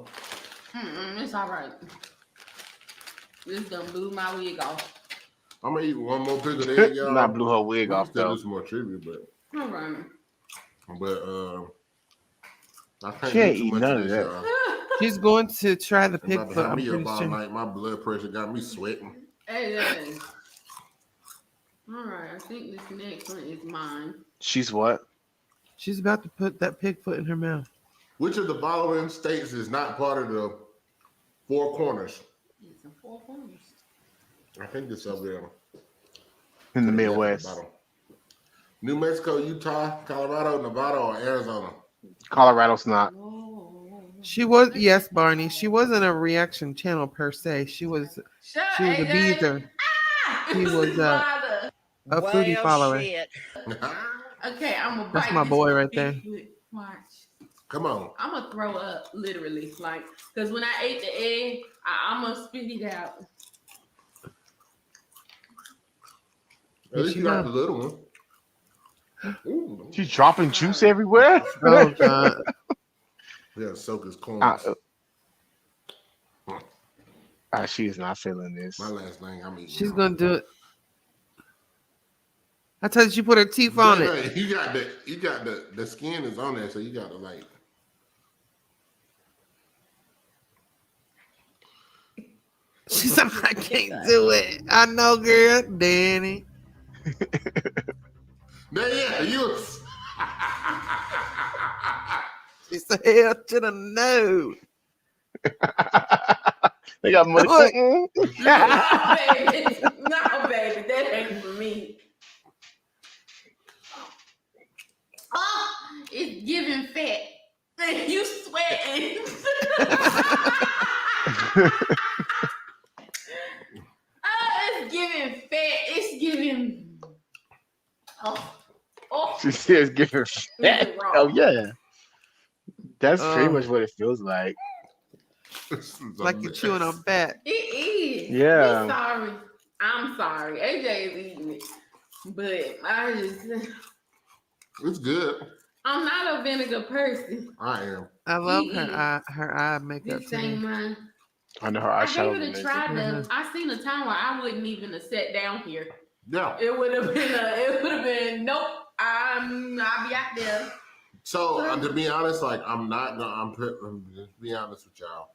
It's all right. This done blew my wig off. I'm gonna eat one more piece of egg, y'all. Not blew her wig off though. Do some more trivia, but. All right. But I can't she ain't eat eat none of that. She's going to try the pig foot. I'm pretty pretty sure. sure. My blood pressure got me sweating. Hey. All right, I think this next one is mine. She's what? She's about to put that pig foot in her mouth. Which of the following states is not part of the Four Corners? It's in Four Corners. I think it's over there. In the Midwest. New Mexico, Utah, Colorado, Nevada, or Arizona? Colorado's not. She was, yes, Barney. She wasn't a reaction channel per se. She was a beezer. He was a foodie follower. Okay, I'm gonna. That's my boy right there. Watch. Come on. I'm gonna throw up, literally, like, because when I ate the egg, I'm gonna spit it out. At least you got the little one. Ooh. She's dropping juice everywhere. Oh God. Yeah, soak his corn. She's not feeling this. My last thing I'm eating. She's gonna do it. I told you she put her teeth on it. You got the skin is on there, so you got to like. She said, I can't do it. I know, girl. Danny. Yeah, you. She said, hell to the no. They got money. No, baby. No, baby. That ain't for me. Oh, it's giving fat. Man, you sweating. It's giving fat. It's giving. Oh. She says giving fat. Oh yeah. That's pretty much what it feels like. Like you're chewing on fat. It is. Yeah. Be sorry. I'm sorry. AJ is eating it. But I just. It's good. I'm not a vinegar person. I am. I love her eye makeup. This ain't mine. I know her I eyeshadow. gave it a try though. I seen a time where I wouldn't even have sat down here. Yeah. It would have been nope. I'll be out there. So to be honest, like I'm just be honest with y'all.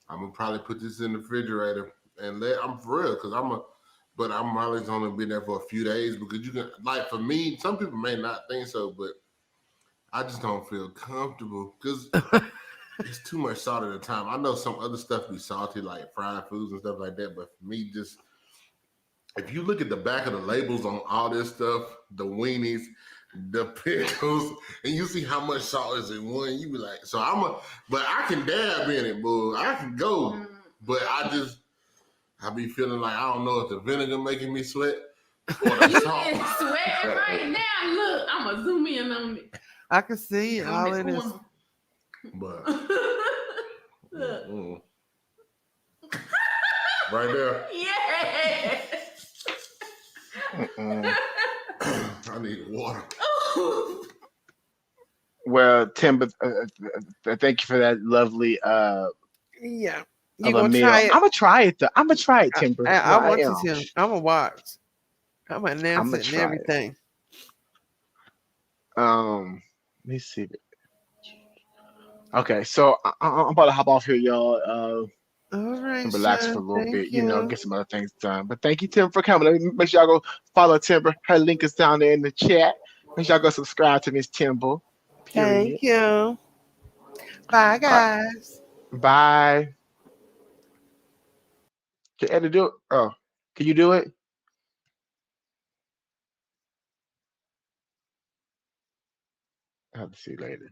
I'm gonna probably put this in the refrigerator and I'm for real because but I'm always only been there for a few days because you can like for me, some people may not think so, but I just don't feel comfortable because it's too much salt at a time. I know some other stuff be salty, like fried foods and stuff like that. But for me, just if you look at the back of the labels on all this stuff, the weenies, the pickles, and you see how much salt is in one, you be like, but I can dab in it, boo. I can go, but I be feeling like I don't know if the vinegar making me sweat or the salt. You sweating right now. Look, I'm gonna zoom in on it. I can see all it is. But right there. Yeah. I need water. Well, Tim, thank you for that lovely Yeah. of You a gonna meal. try it? I'm gonna try it though. I'm gonna try it, Timber. I want to see him. I'm gonna watch. I'm gonna announce I'ma it and try it. everything. Let me see. Okay, so I'm about to hop off here, y'all. All right, And relax for a Sean. little Thank bit, you. get some other things done. But thank you, Tim, for coming. Let me make sure y'all go follow Timber. Her link is down there in the chat. Make sure y'all go subscribe to Miss Timber. Period. Thank you. Bye, guys. Bye. Can Eddie do it? Oh, can you do it? I'll have to see you later.